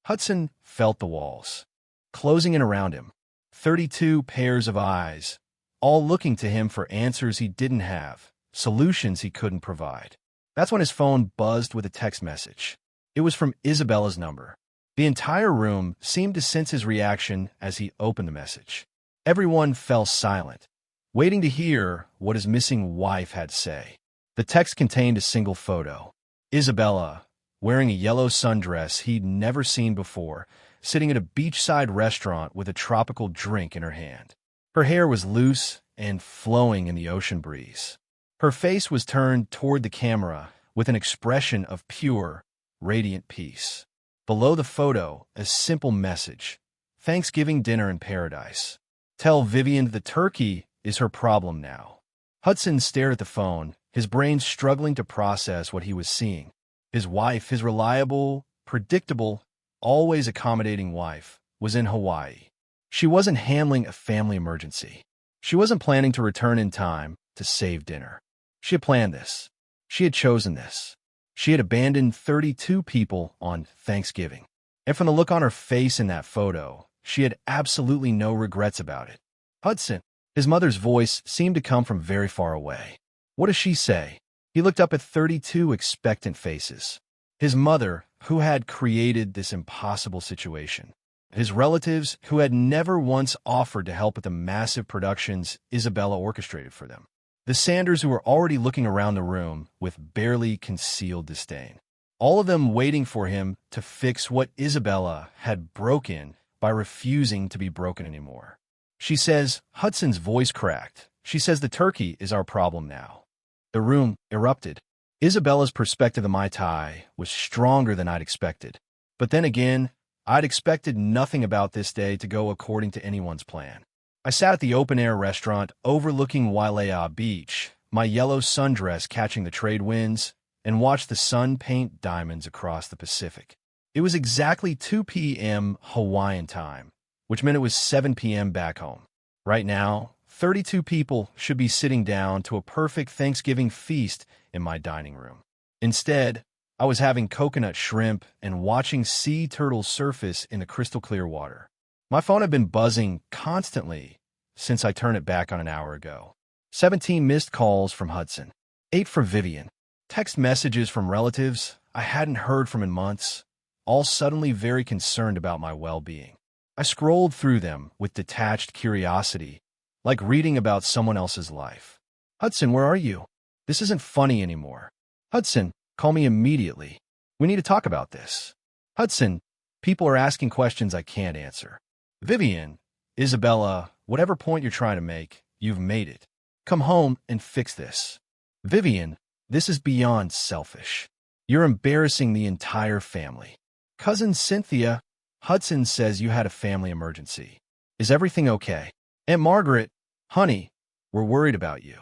Hudson felt the walls, closing in around him. 32 pairs of eyes, all looking to him for answers he didn't have, solutions he couldn't provide. That's when his phone buzzed with a text message. It was from Isabella's number. The entire room seemed to sense his reaction as he opened the message. Everyone fell silent, waiting to hear what his missing wife had to say. The text contained a single photo. Isabella, wearing a yellow sundress he'd never seen before, sitting at a beachside restaurant with a tropical drink in her hand. Her hair was loose and flowing in the ocean breeze. Her face was turned toward the camera with an expression of pure, radiant peace. Below the photo, a simple message. Thanksgiving dinner in paradise. Tell Vivian the turkey is her problem now. Hudson stared at the phone, his brain struggling to process what he was seeing. His wife, his reliable, predictable, always accommodating wife, was in Hawaii. She wasn't handling a family emergency. She wasn't planning to return in time to save dinner. She had planned this. She had chosen this. She had abandoned 32 people on Thanksgiving. And from the look on her face in that photo, she had absolutely no regrets about it. Hudson, his mother's voice seemed to come from very far away. What does she say? He looked up at 32 expectant faces. His mother, who had created this impossible situation. His relatives, who had never once offered to help with the massive productions Isabella orchestrated for them. The Sanders, who were already looking around the room with barely concealed disdain. All of them waiting for him to fix what Isabella had broken by refusing to be broken anymore. She says, Hudson's voice cracked. She says the turkey is our problem now. The room erupted. Isabella's perspective of Mai Tai was stronger than I'd expected. But then again, I'd expected nothing about this day to go according to anyone's plan. I sat at the open-air restaurant overlooking Wailea Beach, my yellow sundress catching the trade winds, and watched the sun paint diamonds across the Pacific. It was exactly 2 p.m. Hawaiian time, which meant it was 7 p.m. back home. Right now, 32 people should be sitting down to a perfect Thanksgiving feast in my dining room. Instead, I was having coconut shrimp and watching sea turtles surface in the crystal clear water. My phone had been buzzing constantly since I turned it back on an hour ago. 17 missed calls from Hudson. 8 from Vivian. Text messages from relatives I hadn't heard from in months, all suddenly very concerned about my well-being. I scrolled through them with detached curiosity, like reading about someone else's life. Hudson, where are you? This isn't funny anymore. Hudson, call me immediately. We need to talk about this. Hudson, people are asking questions I can't answer. Vivian, Isabella, whatever point you're trying to make, you've made it. Come home and fix this. Vivian, this is beyond selfish. You're embarrassing the entire family. Cousin Cynthia, Hudson says you had a family emergency. Is everything okay? Aunt Margaret, honey, we're worried about you.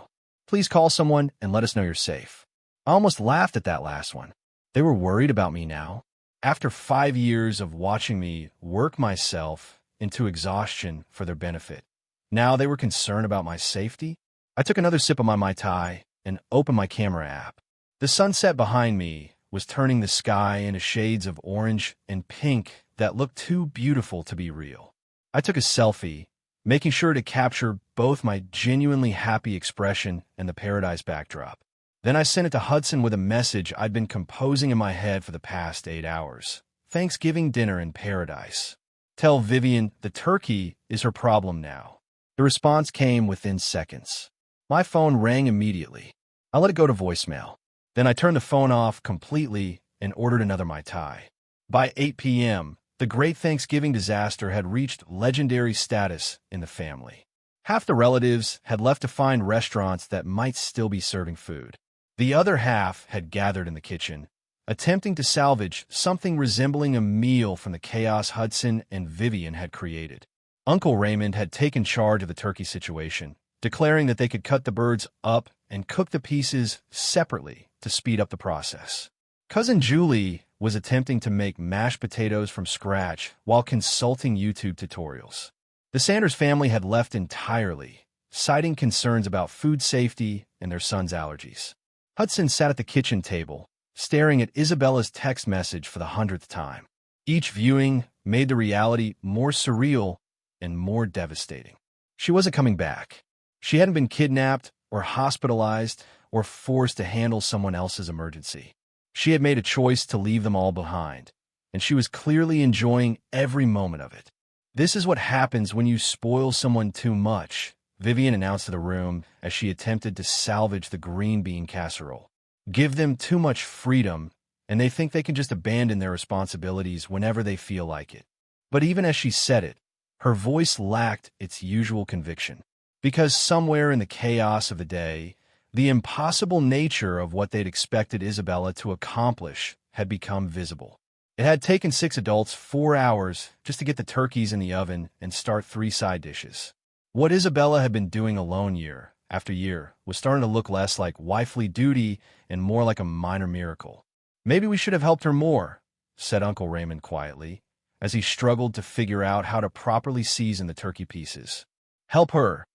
Please call someone and let us know you're safe. I almost laughed at that last one. They were worried about me now. after 5 years of watching me work myself into exhaustion for their benefit. Now they were concerned about my safety. I took another sip of my Mai Tai and opened my camera app. The sunset behind me was turning the sky into shades of orange and pink that looked too beautiful to be real. I took a selfie, making sure to capture both my genuinely happy expression and the paradise backdrop. Then I sent it to Hudson with a message I'd been composing in my head for the past 8 hours. Thanksgiving dinner in paradise. Tell Vivian the turkey is her problem now. The response came within seconds. My phone rang immediately. I let it go to voicemail. Then I turned the phone off completely and ordered another Mai Tai. By 8 p.m., the Great Thanksgiving disaster had reached legendary status in the family. Half the relatives had left to find restaurants that might still be serving food. The other half had gathered in the kitchen, attempting to salvage something resembling a meal from the chaos Hudson and Vivian had created. Uncle Raymond had taken charge of the turkey situation, declaring that they could cut the birds up and cook the pieces separately to speed up the process. Cousin Julie was attempting to make mashed potatoes from scratch while consulting YouTube tutorials. The Sanders family had left entirely, citing concerns about food safety and their son's allergies. Hudson sat at the kitchen table, staring at Isabella's text message for the 100th time. Each viewing made the reality more surreal and more devastating. She wasn't coming back. She hadn't been kidnapped or hospitalized or forced to handle someone else's emergency. She had made a choice to leave them all behind, and she was clearly enjoying every moment of it. This is what happens when you spoil someone too much, Vivian announced to the room as she attempted to salvage the green bean casserole. Give them too much freedom, and they think they can just abandon their responsibilities whenever they feel like it. But even as she said it, her voice lacked its usual conviction, because somewhere in the chaos of the day, the impossible nature of what they'd expected Isabella to accomplish had become visible. It had taken 6 adults 4 hours just to get the turkeys in the oven and start 3 side dishes. What Isabella had been doing alone year after year was starting to look less like wifely duty and more like a minor miracle. Maybe we should have helped her more, said Uncle Raymond quietly, as he struggled to figure out how to properly season the turkey pieces. Help her.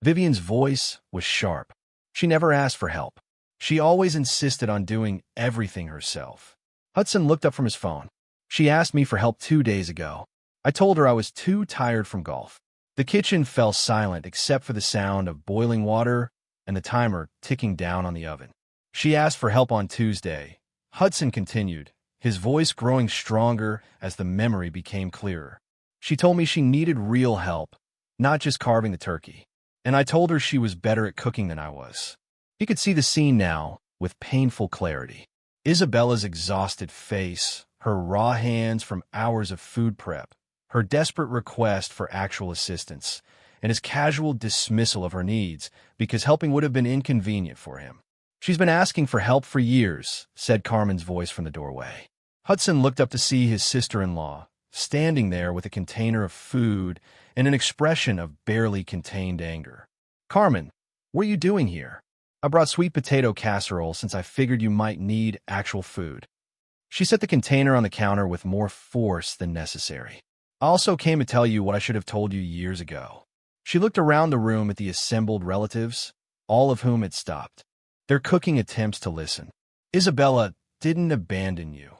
Vivian's voice was sharp. She never asked for help. She always insisted on doing everything herself. Hudson looked up from his phone. She asked me for help 2 days ago. I told her I was too tired from golf. The kitchen fell silent except for the sound of boiling water and the timer ticking down on the oven. She asked for help on Tuesday. Hudson continued, his voice growing stronger as the memory became clearer. She told me she needed real help, not just carving the turkey. And I told her she was better at cooking than I was. He could see the scene now with painful clarity. Isabella's exhausted face, her raw hands from hours of food prep, her desperate request for actual assistance, and his casual dismissal of her needs because helping would have been inconvenient for him. She's been asking for help for years, said Carmen's voice from the doorway. Hudson looked up to see his sister-in-law, standing there with a container of food and an expression of barely contained anger. Carmen, what are you doing here? I brought sweet potato casserole since I figured you might need actual food. She set the container on the counter with more force than necessary. I also came to tell you what I should have told you years ago. She looked around the room at the assembled relatives, all of whom had stopped their cooking attempts to listen. Isabella didn't abandon you,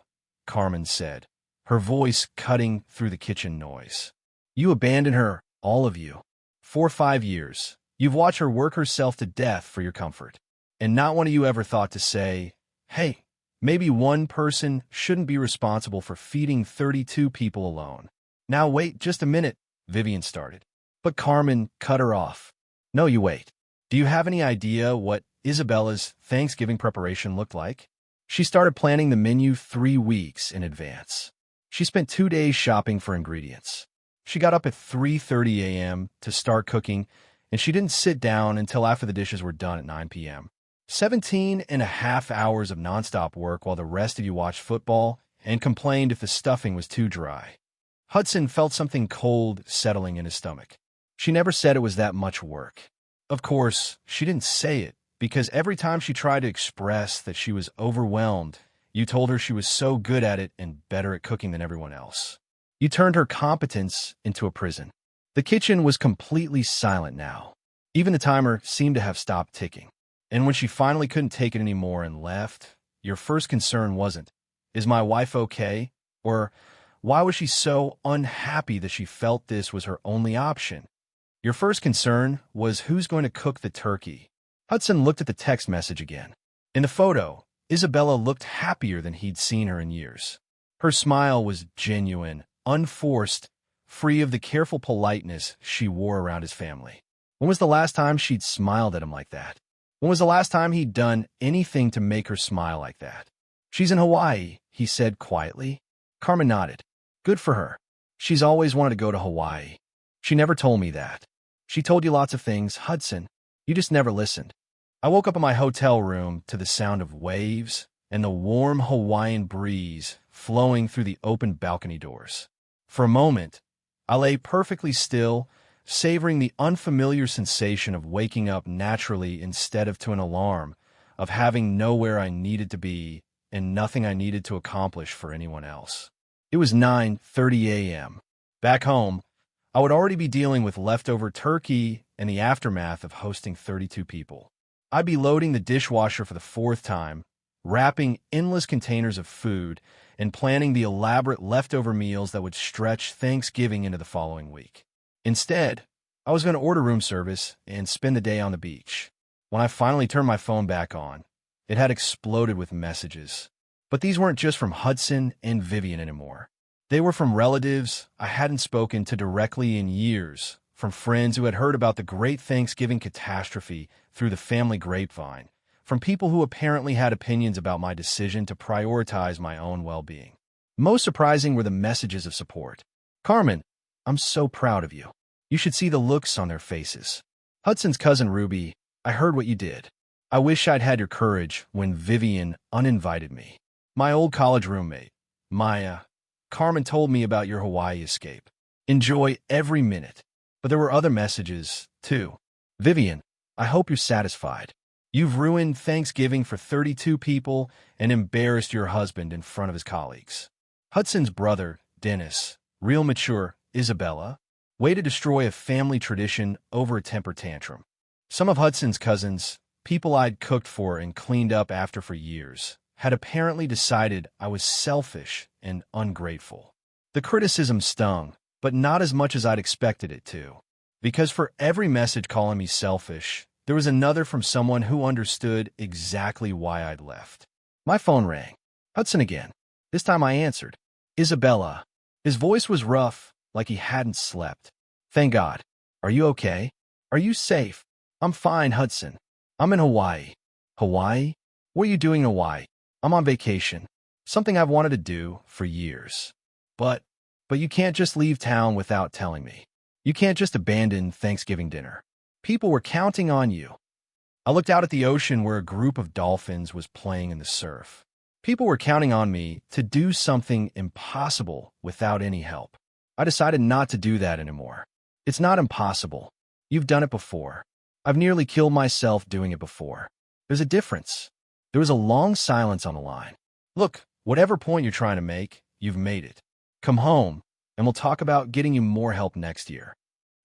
Carmen said, her voice cutting through the kitchen noise. You abandoned her, all of you. For 5 years, you've watched her work herself to death for your comfort. And not one of you ever thought to say, hey, maybe one person shouldn't be responsible for feeding 32 people alone. Now wait just a minute, Vivian started. But Carmen cut her off. No, you wait. Do you have any idea what Isabella's Thanksgiving preparation looked like? She started planning the menu 3 weeks in advance. She spent 2 days shopping for ingredients. She got up at 3:30 a.m. to start cooking, and she didn't sit down until after the dishes were done at 9 p.m. 17.5 hours of nonstop work while the rest of you watched football and complained if the stuffing was too dry. Hudson felt something cold settling in his stomach. She never said it was that much work. Of course, she didn't say it, because every time she tried to express that she was overwhelmed, You told her she was so good at it and better at cooking than everyone else. You turned her competence into a prison. The kitchen was completely silent now. Even the timer seemed to have stopped ticking. And when she finally couldn't take it anymore and left, your first concern wasn't, is my wife okay? Or why was she so unhappy that she felt this was her only option? Your first concern was who's going to cook the turkey. Hudson looked at the text message again. In the photo, Isabella looked happier than he'd seen her in years. Her smile was genuine, unforced, free of the careful politeness she wore around his family. When was the last time she'd smiled at him like that? When was the last time he'd done anything to make her smile like that? She's in Hawaii, he said quietly. Carmen nodded. Good for her. She's always wanted to go to Hawaii. She never told me that. She told you lots of things, Hudson. You just never listened. I woke up in my hotel room to the sound of waves and the warm Hawaiian breeze flowing through the open balcony doors. For a moment, I lay perfectly still, savoring the unfamiliar sensation of waking up naturally instead of to an alarm, of having nowhere I needed to be and nothing I needed to accomplish for anyone else. It was 9:30 a.m. Back home, I would already be dealing with leftover turkey and the aftermath of hosting 32 people. I'd be loading the dishwasher for the fourth time, wrapping endless containers of food, and planning the elaborate leftover meals that would stretch Thanksgiving into the following week. Instead, I was going to order room service and spend the day on the beach. When I finally turned my phone back on, it had exploded with messages. But these weren't just from Hudson and Vivian anymore. They were from relatives I hadn't spoken to directly in years, from friends who had heard about the great Thanksgiving catastrophe through the family grapevine, from people who apparently had opinions about my decision to prioritize my own well-being. Most surprising were the messages of support. Carmen, I'm so proud of you. You should see the looks on their faces. Hudson's cousin Ruby, I heard what you did. I wish I'd had your courage when Vivian uninvited me. My old college roommate, Maya, Carmen told me about your Hawaii escape. Enjoy every minute. But there were other messages, too. Vivian, I hope you're satisfied. You've ruined Thanksgiving for 32 people and embarrassed your husband in front of his colleagues. Hudson's brother, Dennis, real mature, Isabella, way to destroy a family tradition over a temper tantrum. Some of Hudson's cousins, people I'd cooked for and cleaned up after for years, had apparently decided I was selfish and ungrateful. The criticism stung, but not as much as I'd expected it to. Because for every message calling me selfish, there was another from someone who understood exactly why I'd left. My phone rang. Hudson again. This time I answered. Isabella. His voice was rough, like he hadn't slept. Thank God. Are you okay? Are you safe? I'm fine, Hudson. I'm in Hawaii. Hawaii? What are you doing in Hawaii? I'm on vacation. Something I've wanted to do for years. But you can't just leave town without telling me. You can't just abandon Thanksgiving dinner. People were counting on you. I looked out at the ocean where a group of dolphins was playing in the surf. People were counting on me to do something impossible without any help. I decided not to do that anymore. It's not impossible. You've done it before. I've nearly killed myself doing it before. There's a difference. There was a long silence on the line. Look, whatever point you're trying to make, you've made it. Come home, and we'll talk about getting you more help next year.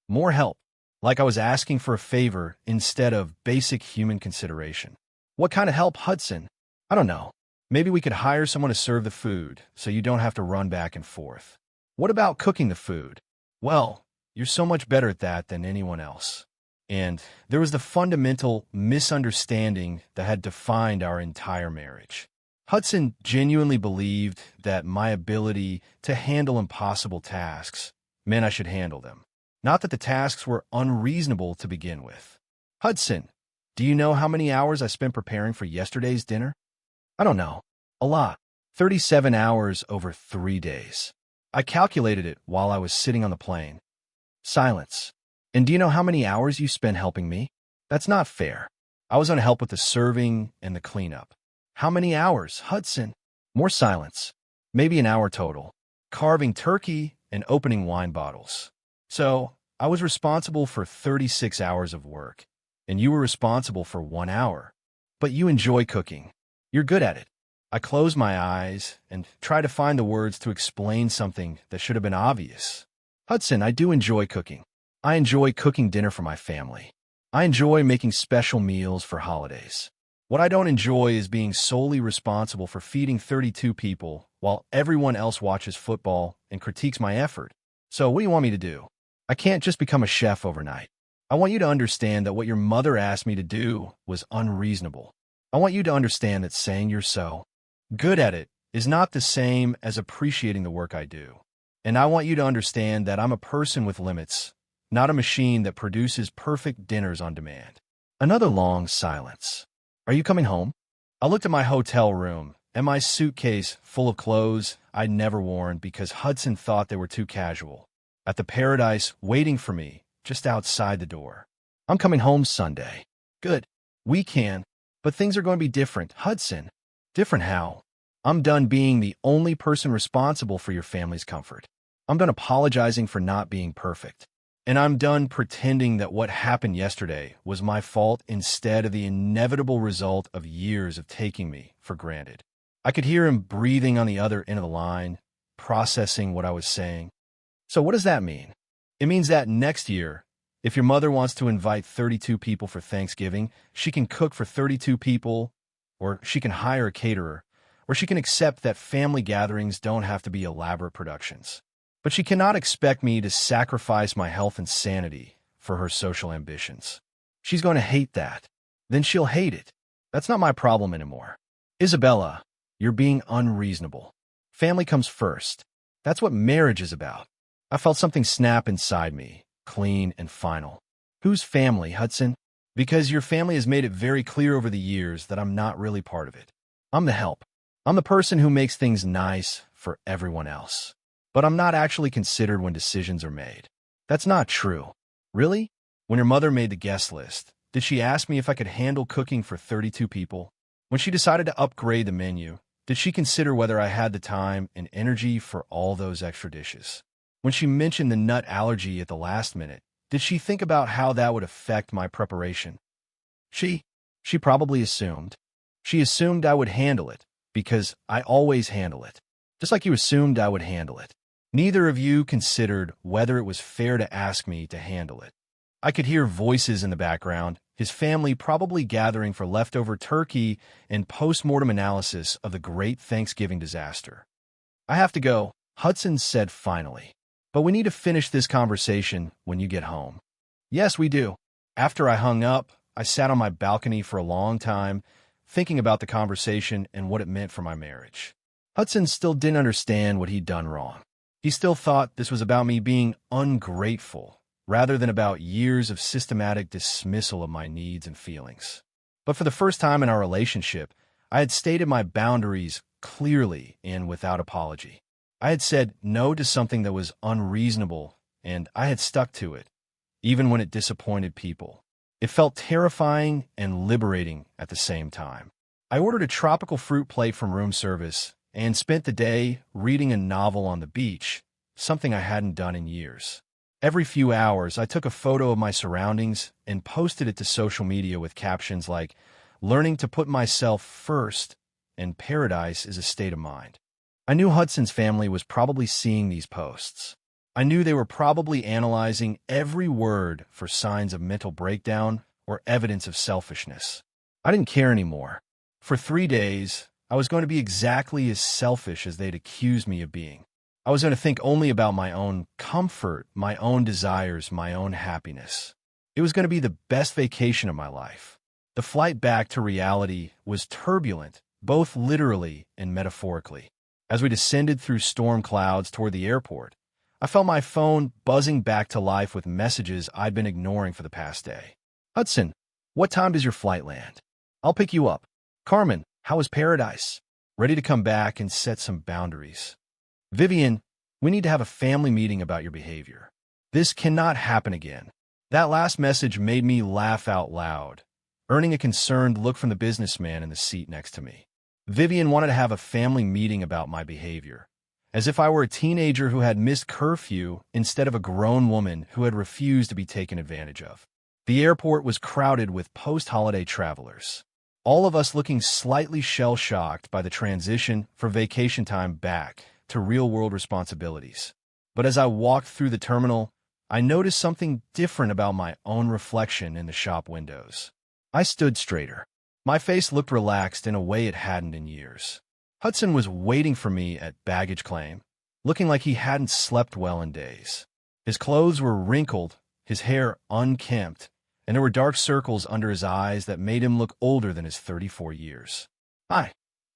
More help, like I was asking for a favor instead of basic human consideration. What kind of help, Hudson? I don't know. Maybe we could hire someone to serve the food so you don't have to run back and forth. What about cooking the food? Well, you're so much better at that than anyone else. And there was the fundamental misunderstanding that had defined our entire marriage. Hudson genuinely believed that my ability to handle impossible tasks meant I should handle them, not that the tasks were unreasonable to begin with. Hudson, do you know how many hours I spent preparing for yesterday's dinner? I don't know. A lot. 37 hours over 3 days. I calculated it while I was sitting on the plane. Silence. And do you know how many hours you spent helping me? That's not fair. I was on help with the serving and the cleanup. How many hours, Hudson? More silence. Maybe an hour total. Carving turkey and opening wine bottles. So, I was responsible for 36 hours of work, and you were responsible for 1 hour. But you enjoy cooking. You're good at it. I close my eyes and try to find the words to explain something that should have been obvious. Hudson, I do enjoy cooking. I enjoy cooking dinner for my family. I enjoy making special meals for holidays. What I don't enjoy is being solely responsible for feeding 32 people while everyone else watches football and critiques my effort. So what do you want me to do? I can't just become a chef overnight. I want you to understand that what your mother asked me to do was unreasonable. I want you to understand that saying you're so good at it is not the same as appreciating the work I do. And I want you to understand that I'm a person with limits, not a machine that produces perfect dinners on demand. Another long silence. Are you coming home? I looked at my hotel room and my suitcase full of clothes I'd never worn because Hudson thought they were too casual. At the Paradise waiting for me just outside the door. I'm coming home Sunday. Good. We can. But things are going to be different, Hudson. Different how? I'm done being the only person responsible for your family's comfort. I'm done apologizing for not being perfect. And I'm done pretending that what happened yesterday was my fault instead of the inevitable result of years of taking me for granted. I could hear him breathing on the other end of the line, processing what I was saying. So what does that mean? It means that next year, if your mother wants to invite 32 people for Thanksgiving, she can cook for 32 people, or she can hire a caterer, or she can accept that family gatherings don't have to be elaborate productions. But she cannot expect me to sacrifice my health and sanity for her social ambitions. She's going to hate that. Then she'll hate it. That's not my problem anymore. Isabella, you're being unreasonable. Family comes first. That's what marriage is about. I felt something snap inside me, clean and final. Whose family, Hudson? Because your family has made it very clear over the years that I'm not really part of it. I'm the help. I'm the person who makes things nice for everyone else. But I'm not actually considered when decisions are made. That's not true. Really? When your mother made the guest list, did she ask me if I could handle cooking for 32 people? When she decided to upgrade the menu, did she consider whether I had the time and energy for all those extra dishes? When she mentioned the nut allergy at the last minute, did she think about how that would affect my preparation? She probably assumed. She assumed I would handle it, because I always handle it. Just like you assumed I would handle it. Neither of you considered whether it was fair to ask me to handle it. I could hear voices in the background, his family probably gathering for leftover turkey and post-mortem analysis of the great Thanksgiving disaster. I have to go, Hudson said finally. But we need to finish this conversation when you get home. Yes, we do. After I hung up, I sat on my balcony for a long time, thinking about the conversation and what it meant for my marriage. Hudson still didn't understand what he'd done wrong. He still thought this was about me being ungrateful, rather than about years of systematic dismissal of my needs and feelings. But for the first time in our relationship, I had stated my boundaries clearly and without apology. I had said no to something that was unreasonable, and I had stuck to it, even when it disappointed people. It felt terrifying and liberating at the same time. I ordered a tropical fruit plate from room service and spent the day reading a novel on the beach, something I hadn't done in years. Every few hours, I took a photo of my surroundings and posted it to social media with captions like, "Learning to put myself first," and "Paradise is a state of mind." I knew Hudson's family was probably seeing these posts. I knew they were probably analyzing every word for signs of mental breakdown or evidence of selfishness. I didn't care anymore. For 3 days, I was going to be exactly as selfish as they'd accused me of being. I was going to think only about my own comfort, my own desires, my own happiness. It was going to be the best vacation of my life. The flight back to reality was turbulent, both literally and metaphorically. As we descended through storm clouds toward the airport, I felt my phone buzzing back to life with messages I'd been ignoring for the past day. Hudson, what time does your flight land? I'll pick you up. Carmen, how is Paradise? Ready to come back and set some boundaries. Vivian, we need to have a family meeting about your behavior. This cannot happen again. That last message made me laugh out loud, earning a concerned look from the businessman in the seat next to me. Vivian wanted to have a family meeting about my behavior, as if I were a teenager who had missed curfew instead of a grown woman who had refused to be taken advantage of. The airport was crowded with post-holiday travelers. all of us looking slightly shell-shocked by the transition from vacation time back to real-world responsibilities. But as I walked through the terminal, I noticed something different about my own reflection in the shop windows. I stood straighter. My face looked relaxed in a way it hadn't in years. Hudson was waiting for me at baggage claim, looking like he hadn't slept well in days. His clothes were wrinkled, his hair unkempt, and there were dark circles under his eyes that made him look older than his 34 years. "Hi,"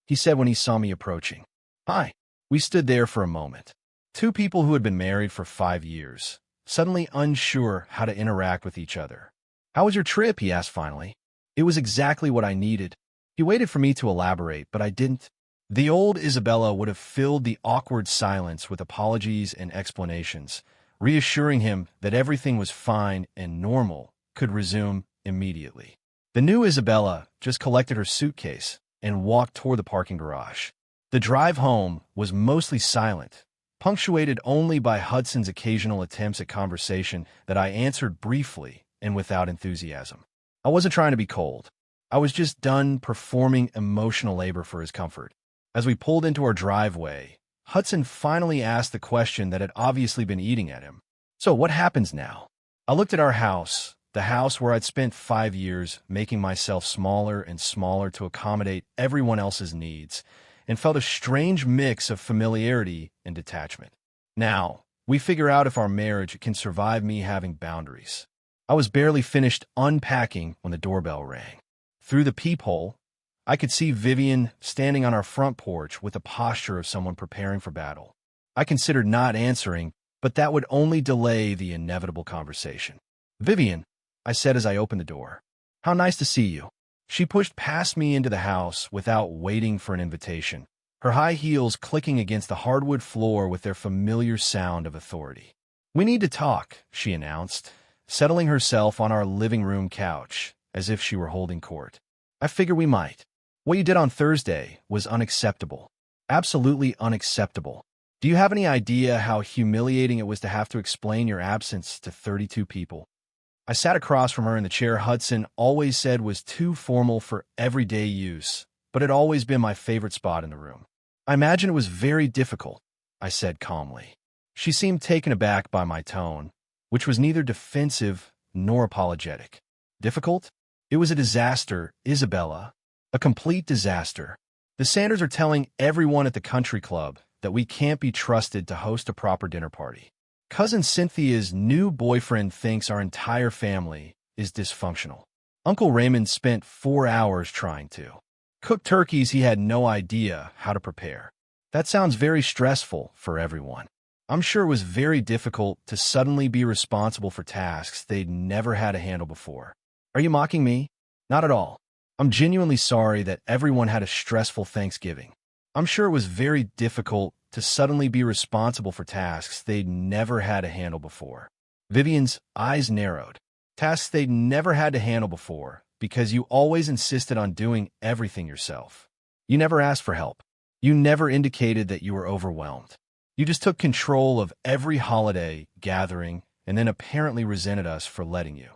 he said when he saw me approaching. "Hi." We stood there for a moment. Two people who had been married for 5 years, suddenly unsure how to interact with each other. "How was your trip?" he asked finally. It was exactly what I needed. He waited for me to elaborate, but I didn't. The old Isabella would have filled the awkward silence with apologies and explanations, reassuring him that everything was fine and normal could resume immediately. The new Isabella just collected her suitcase and walked toward the parking garage. The drive home was mostly silent, punctuated only by Hudson's occasional attempts at conversation that I answered briefly and without enthusiasm. I wasn't trying to be cold. I was just done performing emotional labor for his comfort. As we pulled into our driveway, Hudson finally asked the question that had obviously been eating at him. "So what happens now?" I looked at our house, the house where I'd spent 5 years making myself smaller and smaller to accommodate everyone else's needs, and felt a strange mix of familiarity and detachment. Now, we figure out if our marriage can survive me having boundaries. I was barely finished unpacking when the doorbell rang. Through the peephole, I could see Vivian standing on our front porch with the posture of someone preparing for battle. I considered not answering, but that would only delay the inevitable conversation. "Vivian," I said as I opened the door. "How nice to see you." She pushed past me into the house without waiting for an invitation, her high heels clicking against the hardwood floor with their familiar sound of authority. "We need to talk," she announced, settling herself on our living room couch, as if she were holding court. "I figure we might. What you did on Thursday was unacceptable. Absolutely unacceptable. Do you have any idea how humiliating it was to have to explain your absence to 32 people?" I sat across from her in the chair Hudson always said was too formal for everyday use, but had always been my favorite spot in the room. "I imagine it was very difficult," I said calmly. She seemed taken aback by my tone, which was neither defensive nor apologetic. "Difficult? It was a disaster, Isabella. A complete disaster. The Sanders are telling everyone at the country club that we can't be trusted to host a proper dinner party. Cousin Cynthia's new boyfriend thinks our entire family is dysfunctional. Uncle Raymond spent 4 hours trying to cook turkeys he had no idea how to prepare. That sounds very stressful for everyone. I'm sure it was very difficult to suddenly be responsible for tasks they'd never had to handle before. Are you mocking me? Not at all. I'm genuinely sorry that everyone had a stressful Thanksgiving. I'm sure it was very difficult to suddenly be responsible for tasks they'd never had to handle before." Vivian's eyes narrowed. "Tasks they'd never had to handle before because you always insisted on doing everything yourself. You never asked for help. You never indicated that you were overwhelmed. You just took control of every holiday gathering and then apparently resented us for letting you."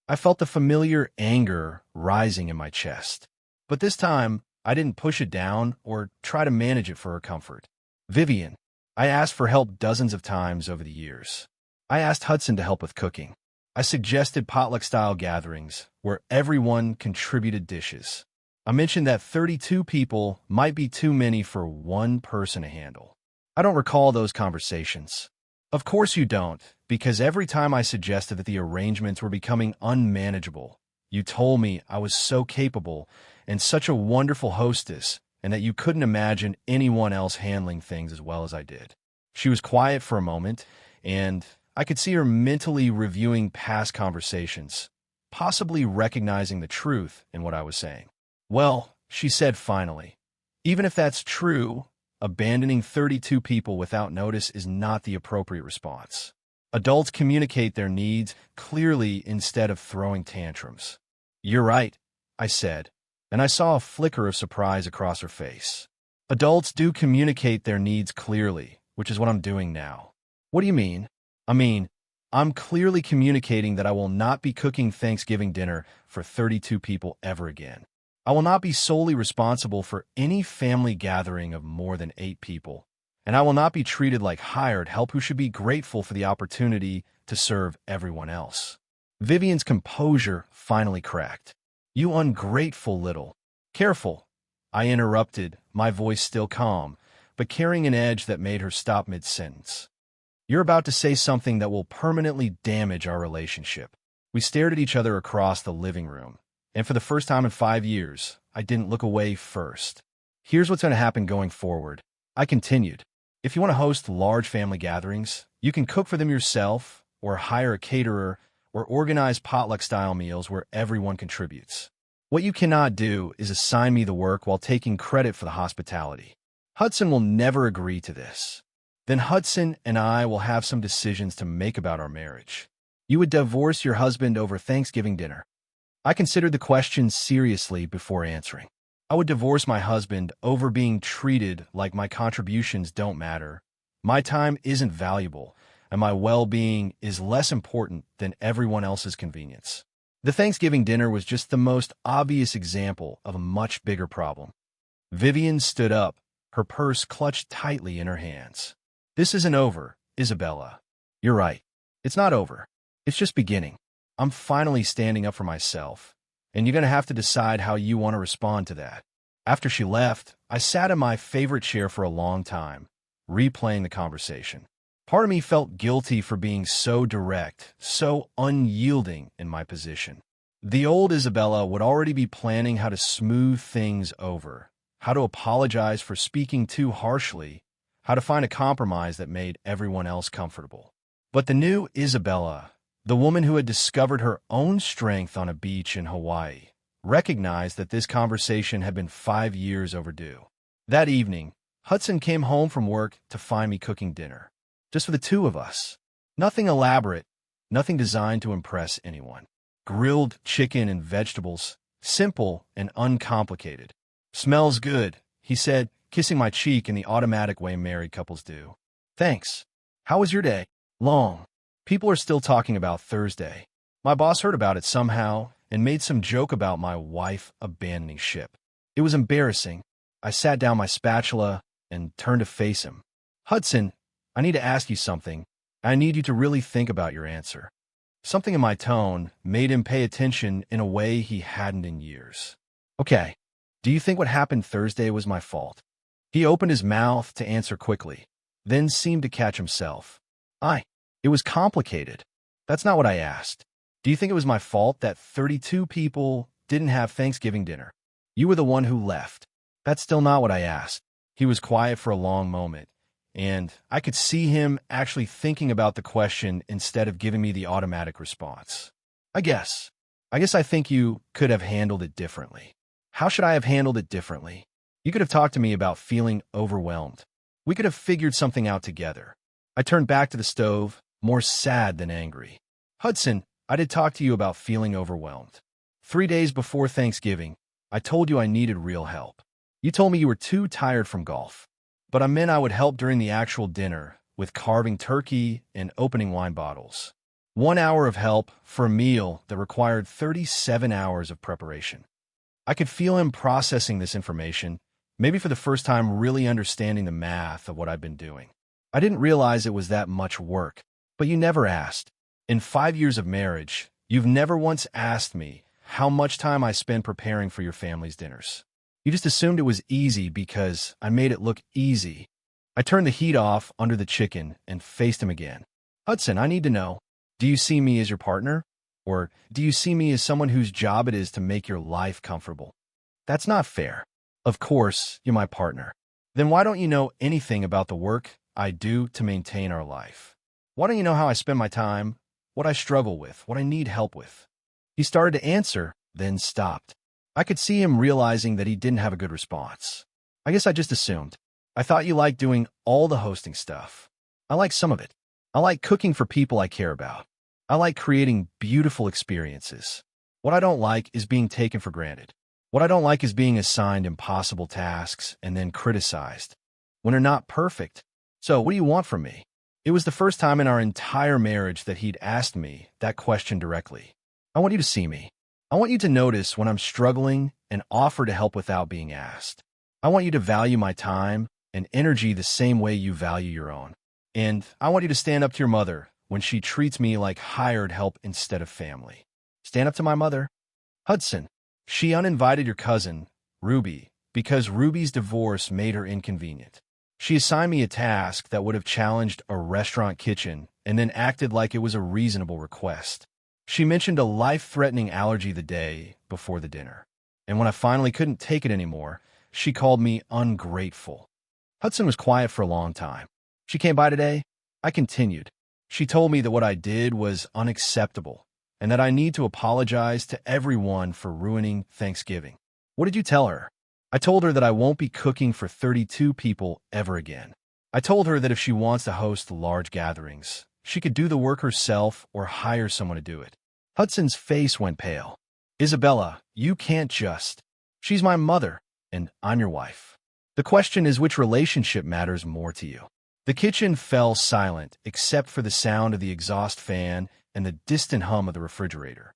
I felt the familiar anger rising in my chest. But this time, I didn't push it down or try to manage it for her comfort. "Vivian, I asked for help dozens of times over the years. I asked Hudson to help with cooking. I suggested potluck-style gatherings where everyone contributed dishes. I mentioned that 32 people might be too many for one person to handle. I don't recall those conversations." "Of course you don't, because every time I suggested that the arrangements were becoming unmanageable, you told me I was so capable and such a wonderful hostess and that you couldn't imagine anyone else handling things as well as I did." She was quiet for a moment, and I could see her mentally reviewing past conversations, possibly recognizing the truth in what I was saying. "Well," she said finally, "even if that's true, abandoning 32 people without notice is not the appropriate response. Adults communicate their needs clearly instead of throwing tantrums." "You're right," I said, and I saw a flicker of surprise across her face. "Adults do communicate their needs clearly, which is what I'm doing now." "What do you mean?" "I mean, I'm clearly communicating that I will not be cooking Thanksgiving dinner for 32 people ever again. I will not be solely responsible for any family gathering of more than 8 people, and I will not be treated like hired help who should be grateful for the opportunity to serve everyone else. Vivian's composure finally cracked. You ungrateful little. Careful, I interrupted, my voice still calm, but carrying an edge that made her stop mid-sentence. You're about to say something that will permanently damage our relationship. We stared at each other across the living room, and for the first time in 5 years, I didn't look away first. Here's what's going to happen going forward. I continued. If you want to host large family gatherings, you can cook for them yourself, or hire a caterer, or organize potluck-style meals where everyone contributes. What you cannot do is assign me the work while taking credit for the hospitality. Hudson will never agree to this. Then Hudson and I will have some decisions to make about our marriage. You would divorce your husband over Thanksgiving dinner. I considered the question seriously before answering. I would divorce my husband over being treated like my contributions don't matter, my time isn't valuable, and my well-being is less important than everyone else's convenience. The Thanksgiving dinner was just the most obvious example of a much bigger problem. Vivian stood up, her purse clutched tightly in her hands. This isn't over, Isabella. You're right. It's not over. It's just beginning. I'm finally standing up for myself, and you're going to have to decide how you want to respond to that. After she left, I sat in my favorite chair for a long time, replaying the conversation. Part of me felt guilty for being so direct, so unyielding in my position. The old Isabella would already be planning how to smooth things over, how to apologize for speaking too harshly, how to find a compromise that made everyone else comfortable. But the new Isabella, the woman who had discovered her own strength on a beach in Hawaii, recognized that this conversation had been 5 years overdue. That evening, Hudson came home from work to find me cooking dinner. Just for the two of us. Nothing elaborate, nothing designed to impress anyone. Grilled chicken and vegetables, simple and uncomplicated. Smells good, he said, kissing my cheek in the automatic way married couples do. Thanks. How was your day? Long. People are still talking about Thursday. My boss heard about it somehow and made some joke about my wife abandoning ship. It was embarrassing. I sat down my spatula and turned to face him. Hudson, I need to ask you something. I need you to really think about your answer. Something in my tone made him pay attention in a way he hadn't in years. Okay, do you think what happened Thursday was my fault? He opened his mouth to answer quickly, then seemed to catch himself. It was complicated. That's not what I asked. Do you think it was my fault that 32 people didn't have Thanksgiving dinner? You were the one who left. That's still not what I asked. He was quiet for a long moment, and I could see him actually thinking about the question instead of giving me the automatic response. I guess I think you could have handled it differently. How should I have handled it differently? You could have talked to me about feeling overwhelmed. We could have figured something out together. I turned back to the stove, more sad than angry. Hudson, I did talk to you about feeling overwhelmed. 3 days before Thanksgiving, I told you I needed real help. You told me you were too tired from golf. But I meant I would help during the actual dinner with carving turkey and opening wine bottles. 1 hour of help for a meal that required 37 hours of preparation. I could feel him processing this information, maybe for the first time really understanding the math of what I'd been doing. I didn't realize it was that much work, but you never asked. In 5 years of marriage, you've never once asked me how much time I spend preparing for your family's dinners. You just assumed it was easy because I made it look easy. I turned the heat off under the chicken and faced him again. Hudson, I need to know, do you see me as your partner? Or do you see me as someone whose job it is to make your life comfortable? That's not fair. Of course, you're my partner. Then why don't you know anything about the work I do to maintain our life? Why don't you know how I spend my time, what I struggle with, what I need help with? He started to answer, then stopped. I could see him realizing that he didn't have a good response. I guess I just assumed. I thought you liked doing all the hosting stuff. I like some of it. I like cooking for people I care about. I like creating beautiful experiences. What I don't like is being taken for granted. What I don't like is being assigned impossible tasks and then criticized when they're not perfect. So what do you want from me? It was the first time in our entire marriage that he'd asked me that question directly. I want you to see me. I want you to notice when I'm struggling and offer to help without being asked. I want you to value my time and energy the same way you value your own. And I want you to stand up to your mother when she treats me like hired help instead of family. Stand up to my mother. Hudson, she uninvited your cousin, Ruby, because Ruby's divorce made her inconvenient. She assigned me a task that would have challenged a restaurant kitchen and then acted like it was a reasonable request. She mentioned a life-threatening allergy the day before the dinner. And when I finally couldn't take it anymore, she called me ungrateful. Hudson was quiet for a long time. She came by today. I continued. She told me that what I did was unacceptable and that I need to apologize to everyone for ruining Thanksgiving. What did you tell her? I told her that I won't be cooking for 32 people ever again. I told her that if she wants to host large gatherings, she could do the work herself or hire someone to do it. Hudson's face went pale. Isabella, you can't just. She's my mother, and I'm your wife. The question is which relationship matters more to you. The kitchen fell silent except for the sound of the exhaust fan and the distant hum of the refrigerator.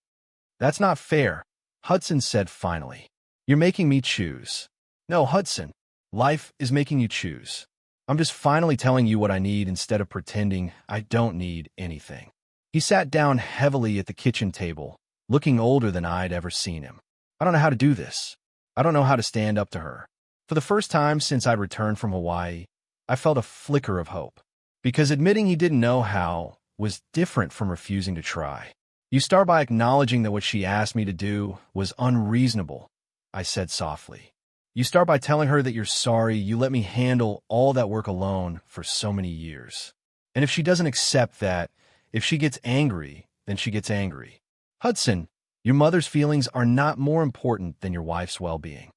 That's not fair, Hudson said finally. You're making me choose. No, Hudson, life is making you choose. I'm just finally telling you what I need instead of pretending I don't need anything. He sat down heavily at the kitchen table, looking older than I'd ever seen him. I don't know how to do this. I don't know how to stand up to her. For the first time since I'd returned from Hawaii, I felt a flicker of hope, because admitting he didn't know how was different from refusing to try. You start by acknowledging that what she asked me to do was unreasonable, I said softly. You start by telling her that you're sorry you let me handle all that work alone for so many years. And if she doesn't accept that, if she gets angry, then she gets angry. Hudson, your mother's feelings are not more important than your wife's well-being.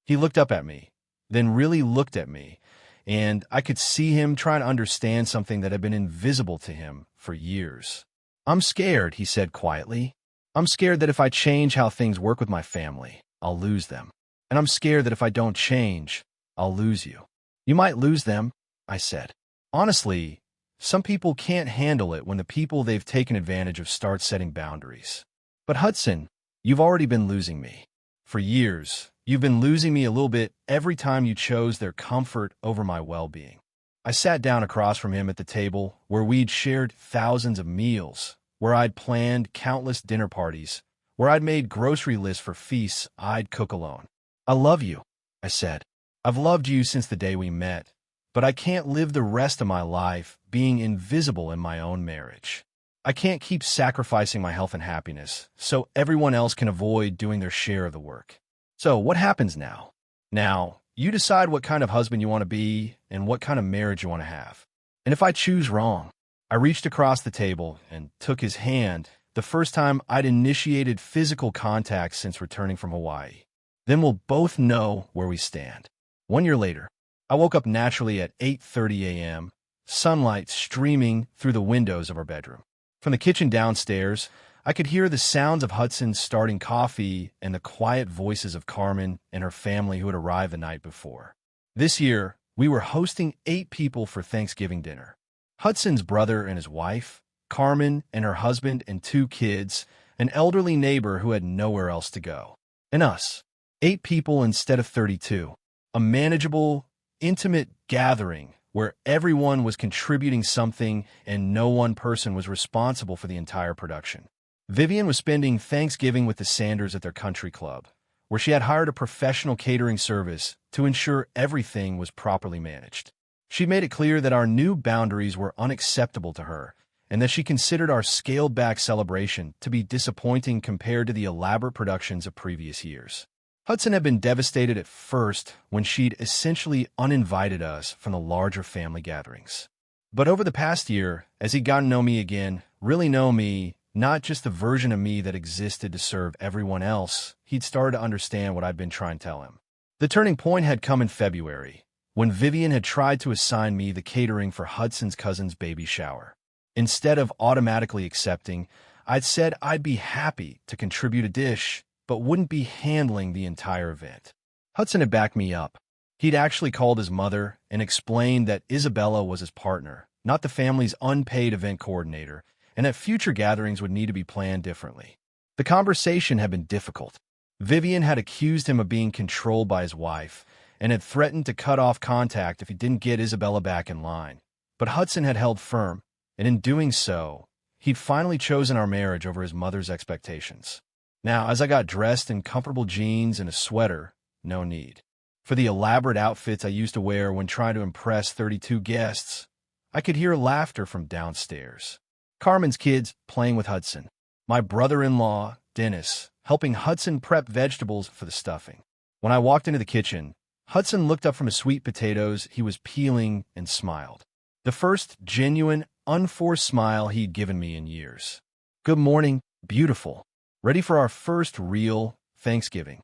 He looked up at me, then really looked at me, and I could see him trying to understand something that had been invisible to him for years. I'm scared, he said quietly. I'm scared that if I change how things work with my family, I'll lose them. And I'm scared that if I don't change, I'll lose you. You might lose them, I said. Honestly, some people can't handle it when the people they've taken advantage of start setting boundaries. But Hudson, you've already been losing me. For years, you've been losing me a little bit every time you chose their comfort over my well-being. I sat down across from him at the table where we'd shared thousands of meals, where I'd planned countless dinner parties, where I'd made grocery lists for feasts I'd cook alone. I love you, I said. I've loved you since the day we met, but I can't live the rest of my life being invisible in my own marriage. I can't keep sacrificing my health and happiness so everyone else can avoid doing their share of the work. So what happens now? Now, you decide what kind of husband you want to be and what kind of marriage you want to have. And if I choose wrong, I reached across the table and took his hand, the first time I'd initiated physical contact since returning from Hawaii. Then we'll both know where we stand. 1 year later, I woke up naturally at 8:30 a.m., sunlight streaming through the windows of our bedroom. From the kitchen downstairs, I could hear the sounds of Hudson starting coffee and the quiet voices of Carmen and her family who had arrived the night before. This year, we were hosting 8 people for Thanksgiving dinner. Hudson's brother and his wife, Carmen and her husband and 2 kids, an elderly neighbor who had nowhere else to go, and us. 8 people instead of 32. A manageable, intimate gathering where everyone was contributing something and no one person was responsible for the entire production. Vivian was spending Thanksgiving with the Sanders at their country club, where she had hired a professional catering service to ensure everything was properly managed. She made it clear that our new boundaries were unacceptable to her and that she considered our scaled-back celebration to be disappointing compared to the elaborate productions of previous years. Hudson had been devastated at first when she'd essentially uninvited us from the larger family gatherings. But over the past year, as he'd gotten to know me again, really know me, not just the version of me that existed to serve everyone else, he'd started to understand what I'd been trying to tell him. The turning point had come in February, when Vivian had tried to assign me the catering for Hudson's cousin's baby shower. Instead of automatically accepting, I'd said I'd be happy to contribute a dish, but wouldn't be handling the entire event. Hudson had backed me up. He'd actually called his mother and explained that Isabella was his partner, not the family's unpaid event coordinator, and that future gatherings would need to be planned differently. The conversation had been difficult. Vivian had accused him of being controlled by his wife and had threatened to cut off contact if he didn't get Isabella back in line. But Hudson had held firm, and in doing so, he'd finally chosen our marriage over his mother's expectations. Now, as I got dressed in comfortable jeans and a sweater, no need for the elaborate outfits I used to wear when trying to impress 32 guests, I could hear laughter from downstairs. Carmen's kids playing with Hudson. My brother-in-law, Dennis, helping Hudson prep vegetables for the stuffing. When I walked into the kitchen, Hudson looked up from his sweet potatoes he was peeling and smiled. The first genuine, unforced smile he'd given me in years. "Good morning, beautiful. Ready for our first real Thanksgiving."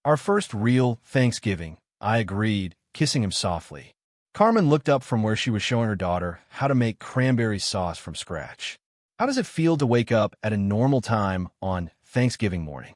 "Our first real Thanksgiving," I agreed, kissing him softly. Carmen looked up from where she was showing her daughter how to make cranberry sauce from scratch. "How does it feel to wake up at a normal time on Thanksgiving morning?"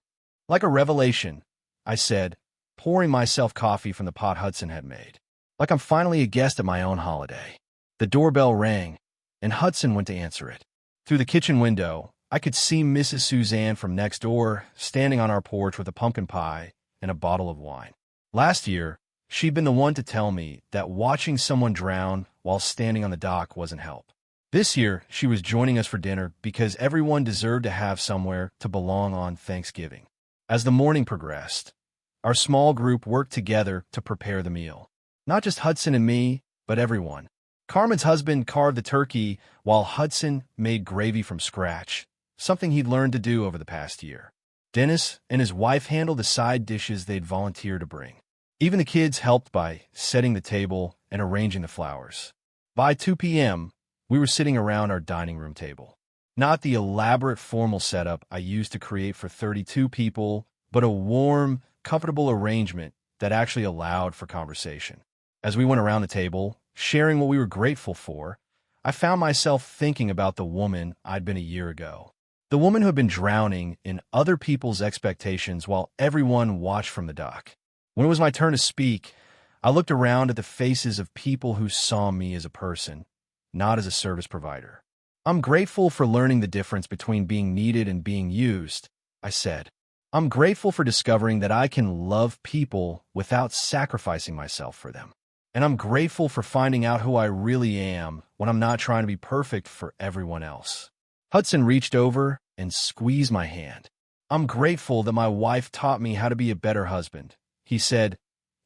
"Like a revelation," I said, pouring myself coffee from the pot Hudson had made. "Like I'm finally a guest at my own holiday." The doorbell rang, and Hudson went to answer it. Through the kitchen window, I could see Mrs. Suzanne from next door standing on our porch with a pumpkin pie and a bottle of wine. Last year, she'd been the one to tell me that watching someone drown while standing on the dock wasn't help. This year, she was joining us for dinner because everyone deserved to have somewhere to belong on Thanksgiving. As the morning progressed, our small group worked together to prepare the meal. Not just Hudson and me, but everyone. Carmen's husband carved the turkey while Hudson made gravy from scratch, something he'd learned to do over the past year. Dennis and his wife handled the side dishes they'd volunteered to bring. Even the kids helped by setting the table and arranging the flowers. By 2 p.m., we were sitting around our dining room table. Not the elaborate formal setup I used to create for 32 people, but a warm, comfortable arrangement that actually allowed for conversation. As we went around the table, sharing what we were grateful for, I found myself thinking about the woman I'd been a year ago. The woman who had been drowning in other people's expectations while everyone watched from the dock. When it was my turn to speak, I looked around at the faces of people who saw me as a person, not as a service provider. "I'm grateful for learning the difference between being needed and being used," I said. "I'm grateful for discovering that I can love people without sacrificing myself for them. And I'm grateful for finding out who I really am when I'm not trying to be perfect for everyone else." Hudson reached over and squeezed my hand. "I'm grateful that my wife taught me how to be a better husband," he said,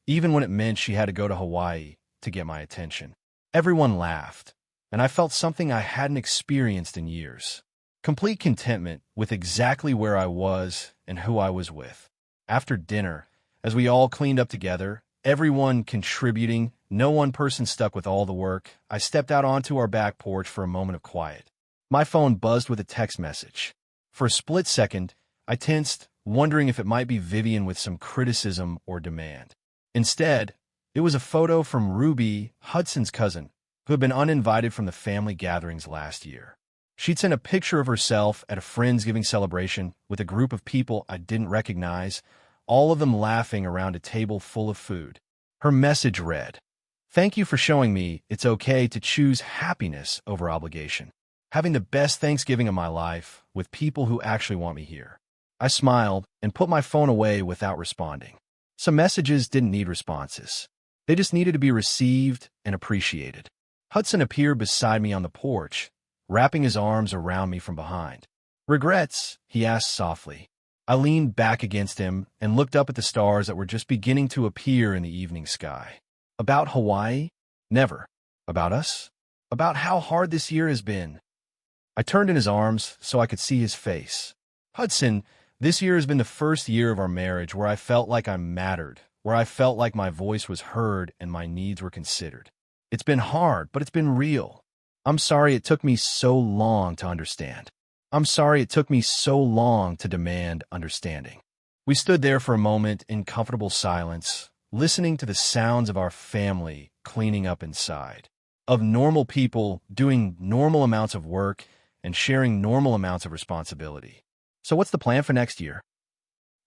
even when it meant she had to go to Hawaii to get my attention. Everyone laughed, and I felt something I hadn't experienced in years. Complete contentment with exactly where I was and who I was with. After dinner, as we all cleaned up together, everyone contributing, no one person stuck with all the work, I stepped out onto our back porch for a moment of quiet. My phone buzzed with a text message. For a split second, I tensed, wondering if it might be Vivian with some criticism or demand. Instead, it was a photo from Ruby, Hudson's cousin, who had been uninvited from the family gatherings last year. She'd sent a picture of herself at a Friendsgiving celebration with a group of people I didn't recognize, all of them laughing around a table full of food. Her message read, "Thank you for showing me it's okay to choose happiness over obligation. Having the best Thanksgiving of my life with people who actually want me here." I smiled and put my phone away without responding. Some messages didn't need responses. They just needed to be received and appreciated. Hudson appeared beside me on the porch, wrapping his arms around me from behind. "Regrets?" he asked softly. I leaned back against him and looked up at the stars that were just beginning to appear in the evening sky. "About Hawaii? Never. About us? About how hard this year has been." I turned in his arms so I could see his face. "Hudson, this year has been the first year of our marriage where I felt like I mattered, where I felt like my voice was heard and my needs were considered. It's been hard, but it's been real. I'm sorry it took me so long to understand. I'm sorry it took me so long to demand understanding." We stood there for a moment in comfortable silence, listening to the sounds of our family cleaning up inside, of normal people doing normal amounts of work and sharing normal amounts of responsibility. "So what's the plan for next year?"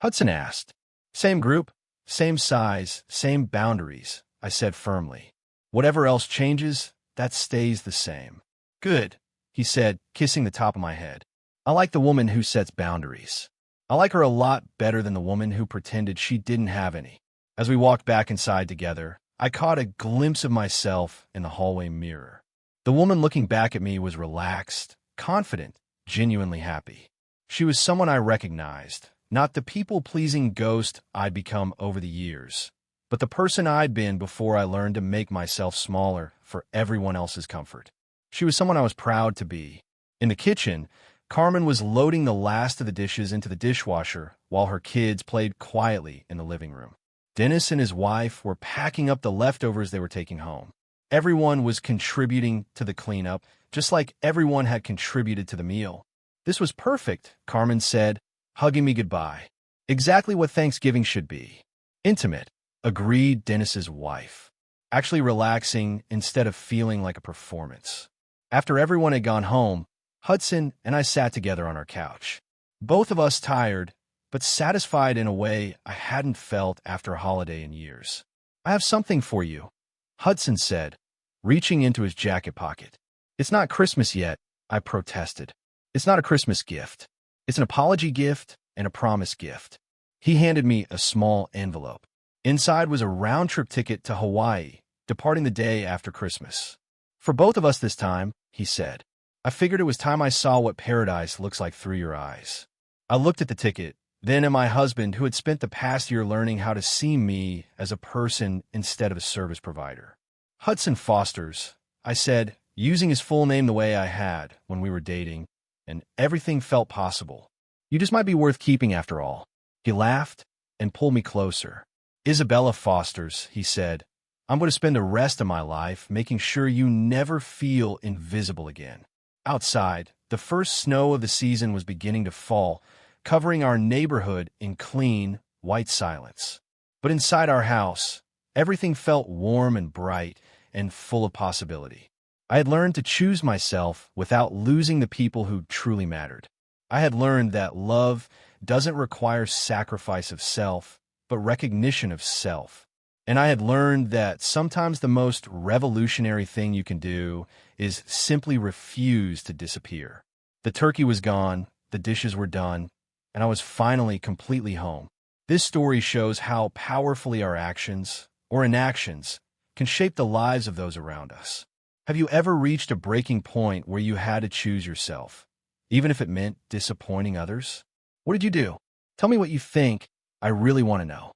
Hudson asked. "Same group, same size, same boundaries," I said firmly. "Whatever else changes, that stays the same." "Good," he said, kissing the top of my head. "I like the woman who sets boundaries." I like her a lot better than the woman who pretended she didn't have any. As we walked back inside together, I caught a glimpse of myself in the hallway mirror. The woman looking back at me was relaxed, confident, genuinely happy. She was someone I recognized, not the people-pleasing ghost I'd become over the years, but the person I'd been before I learned to make myself smaller for everyone else's comfort. She was someone I was proud to be. In the kitchen, Carmen was loading the last of the dishes into the dishwasher while her kids played quietly in the living room. Dennis and his wife were packing up the leftovers they were taking home. Everyone was contributing to the cleanup, just like everyone had contributed to the meal. "This was perfect," Carmen said, hugging me goodbye. "Exactly what Thanksgiving should be. Intimate," agreed Dennis's wife. "Actually relaxing instead of feeling like a performance." After everyone had gone home, Hudson and I sat together on our couch. Both of us tired, but satisfied in a way I hadn't felt after a holiday in years. "I have something for you," Hudson said, reaching into his jacket pocket. "It's not Christmas yet," I protested. "It's not a Christmas gift. It's an apology gift and a promise gift." He handed me a small envelope. Inside was a round-trip ticket to Hawaii, departing the day after Christmas. "For both of us this time," he said. "I figured it was time I saw what paradise looks like through your eyes." I looked at the ticket, then at my husband, who had spent the past year learning how to see me as a person instead of a service provider. "Hudson Foster's," I said, using his full name the way I had when we were dating, and everything felt possible. "You just might be worth keeping after all." He laughed and pulled me closer. "Isabella Foster's," he said. "I'm going to spend the rest of my life making sure you never feel invisible again." Outside, the first snow of the season was beginning to fall, covering our neighborhood in clean, white silence. But inside our house, everything felt warm and bright and full of possibility. I had learned to choose myself without losing the people who truly mattered. I had learned that love doesn't require sacrifice of self, but recognition of self. And I had learned that sometimes the most revolutionary thing you can do is simply refuse to disappear. The turkey was gone, the dishes were done, and I was finally completely home. This story shows how powerfully our actions, or inactions, can shape the lives of those around us. Have you ever reached a breaking point where you had to choose yourself, even if it meant disappointing others? What did you do? Tell me what you think. I really want to know.